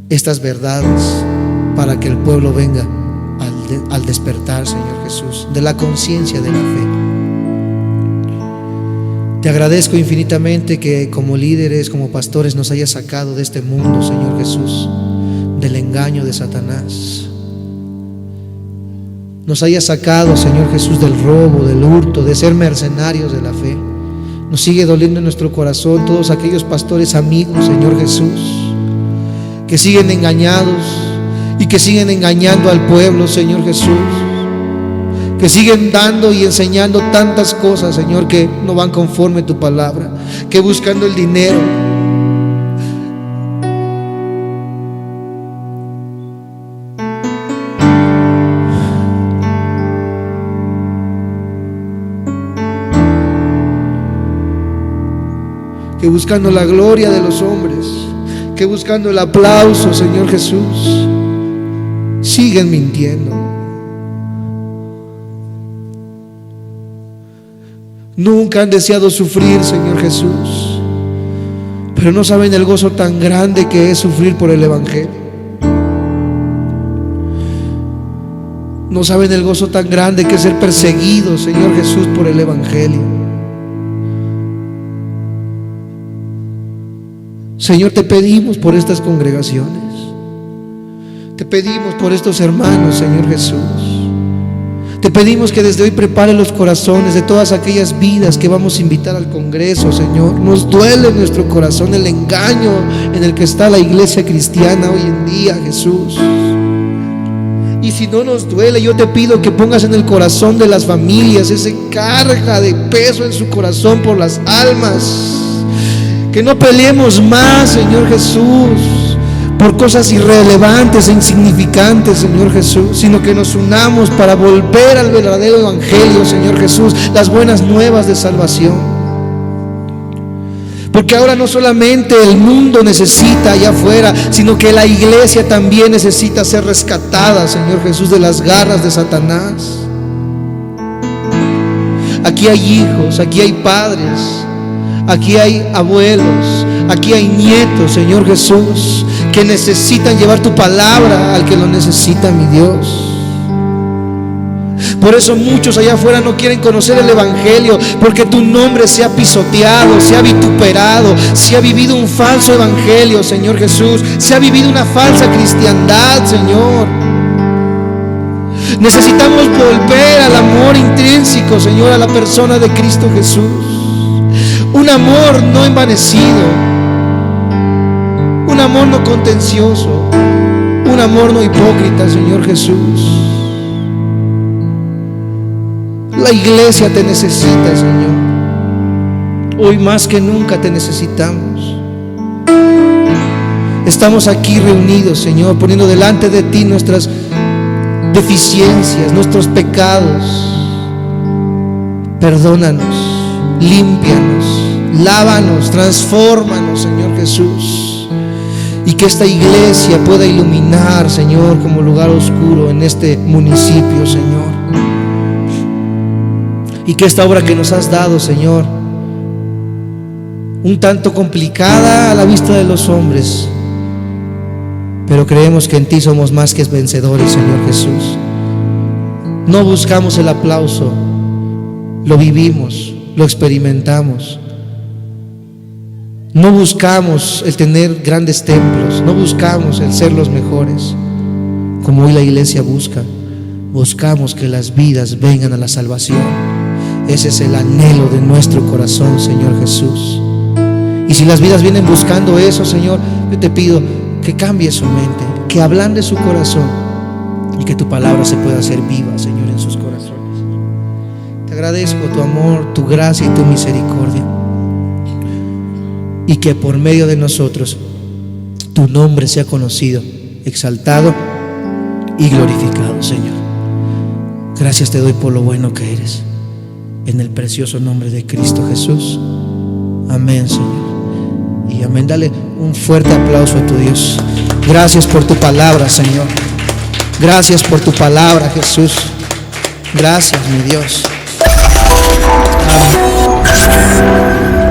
estas verdades para que el pueblo venga al despertar, Señor Jesús, de la conciencia de la fe. Te agradezco infinitamente que como líderes, como pastores, nos hayas sacado de este mundo, Señor Jesús, del engaño de Satanás. nos haya sacado, Señor Jesús, del robo, del hurto, de ser mercenarios de la fe. Nos sigue doliendo en nuestro corazón todos aquellos pastores amigos, Señor Jesús, que siguen engañados y que siguen engañando al pueblo, Señor Jesús, que siguen dando y enseñando tantas cosas, Señor, que no van conforme a tu palabra, que buscando el dinero, que buscando la gloria de los hombres, que buscando el aplauso, Señor Jesús, siguen mintiendo. Nunca han deseado sufrir, Señor Jesús, pero no saben el gozo tan grande que es sufrir por el Evangelio. No saben el gozo tan grande que es ser perseguidos, Señor Jesús, por el Evangelio. Señor, te pedimos por estas congregaciones, te pedimos por estos hermanos, Señor Jesús. Te pedimos que desde hoy prepare los corazones de todas aquellas vidas que vamos a invitar al Congreso, Señor. Nos duele en nuestro corazón el engaño en el que está la iglesia cristiana hoy en día, Jesús. Y si no nos duele, yo te pido que pongas en el corazón de las familias esa carga de peso en su corazón por las almas. Que no peleemos más, Señor Jesús, por cosas irrelevantes e insignificantes, Señor Jesús, sino que nos unamos para volver al verdadero Evangelio, Señor Jesús, las buenas nuevas de salvación. Porque ahora no solamente el mundo necesita allá afuera, sino que la iglesia también necesita ser rescatada, Señor Jesús, de las garras de Satanás. Aquí hay hijos, aquí hay padres, aquí hay abuelos, aquí hay nietos, Señor Jesús, que necesitan llevar tu palabra al que lo necesita, mi Dios. Por eso muchos allá afuera no quieren conocer el Evangelio, porque tu nombre se ha pisoteado, se ha vituperado, se ha vivido un falso Evangelio, Señor Jesús, se ha vivido una falsa cristiandad, Señor. Necesitamos volver al amor intrínseco, Señor, a la persona de Cristo Jesús. Un amor no envanecido, un amor no contencioso, un amor no hipócrita, Señor Jesús. La iglesia te necesita, Señor. Hoy más que nunca te necesitamos. Estamos aquí reunidos, Señor, poniendo delante de ti nuestras deficiencias, nuestros pecados. Perdónanos, límpianos, lávanos, transfórmanos, Señor Jesús. Y que esta iglesia pueda iluminar, Señor, como lugar oscuro en este municipio, Señor. Y que esta obra que nos has dado, Señor, un tanto complicada a la vista de los hombres, pero creemos que en ti somos más que vencedores, Señor Jesús. No buscamos el aplauso, lo vivimos, lo experimentamos. No buscamos el tener grandes templos, no buscamos el ser los mejores, como hoy la iglesia busca. Buscamos que las vidas vengan a la salvación. Ese es el anhelo de nuestro corazón, Señor Jesús. Y si las vidas vienen buscando eso, Señor, yo te pido que cambie su mente, que ablande su corazón y que tu palabra se pueda hacer viva, Señor, en sus corazones. Te agradezco tu amor, tu gracia y tu misericordia. Y que por medio de nosotros tu nombre sea conocido, exaltado y glorificado, Señor. Gracias te doy por lo bueno que eres. En el precioso nombre de Cristo Jesús. Amén, Señor. Y amén. Dale un fuerte aplauso a tu Dios. Gracias por tu palabra, Señor. Gracias por tu palabra, Jesús. Gracias, mi Dios. Amén.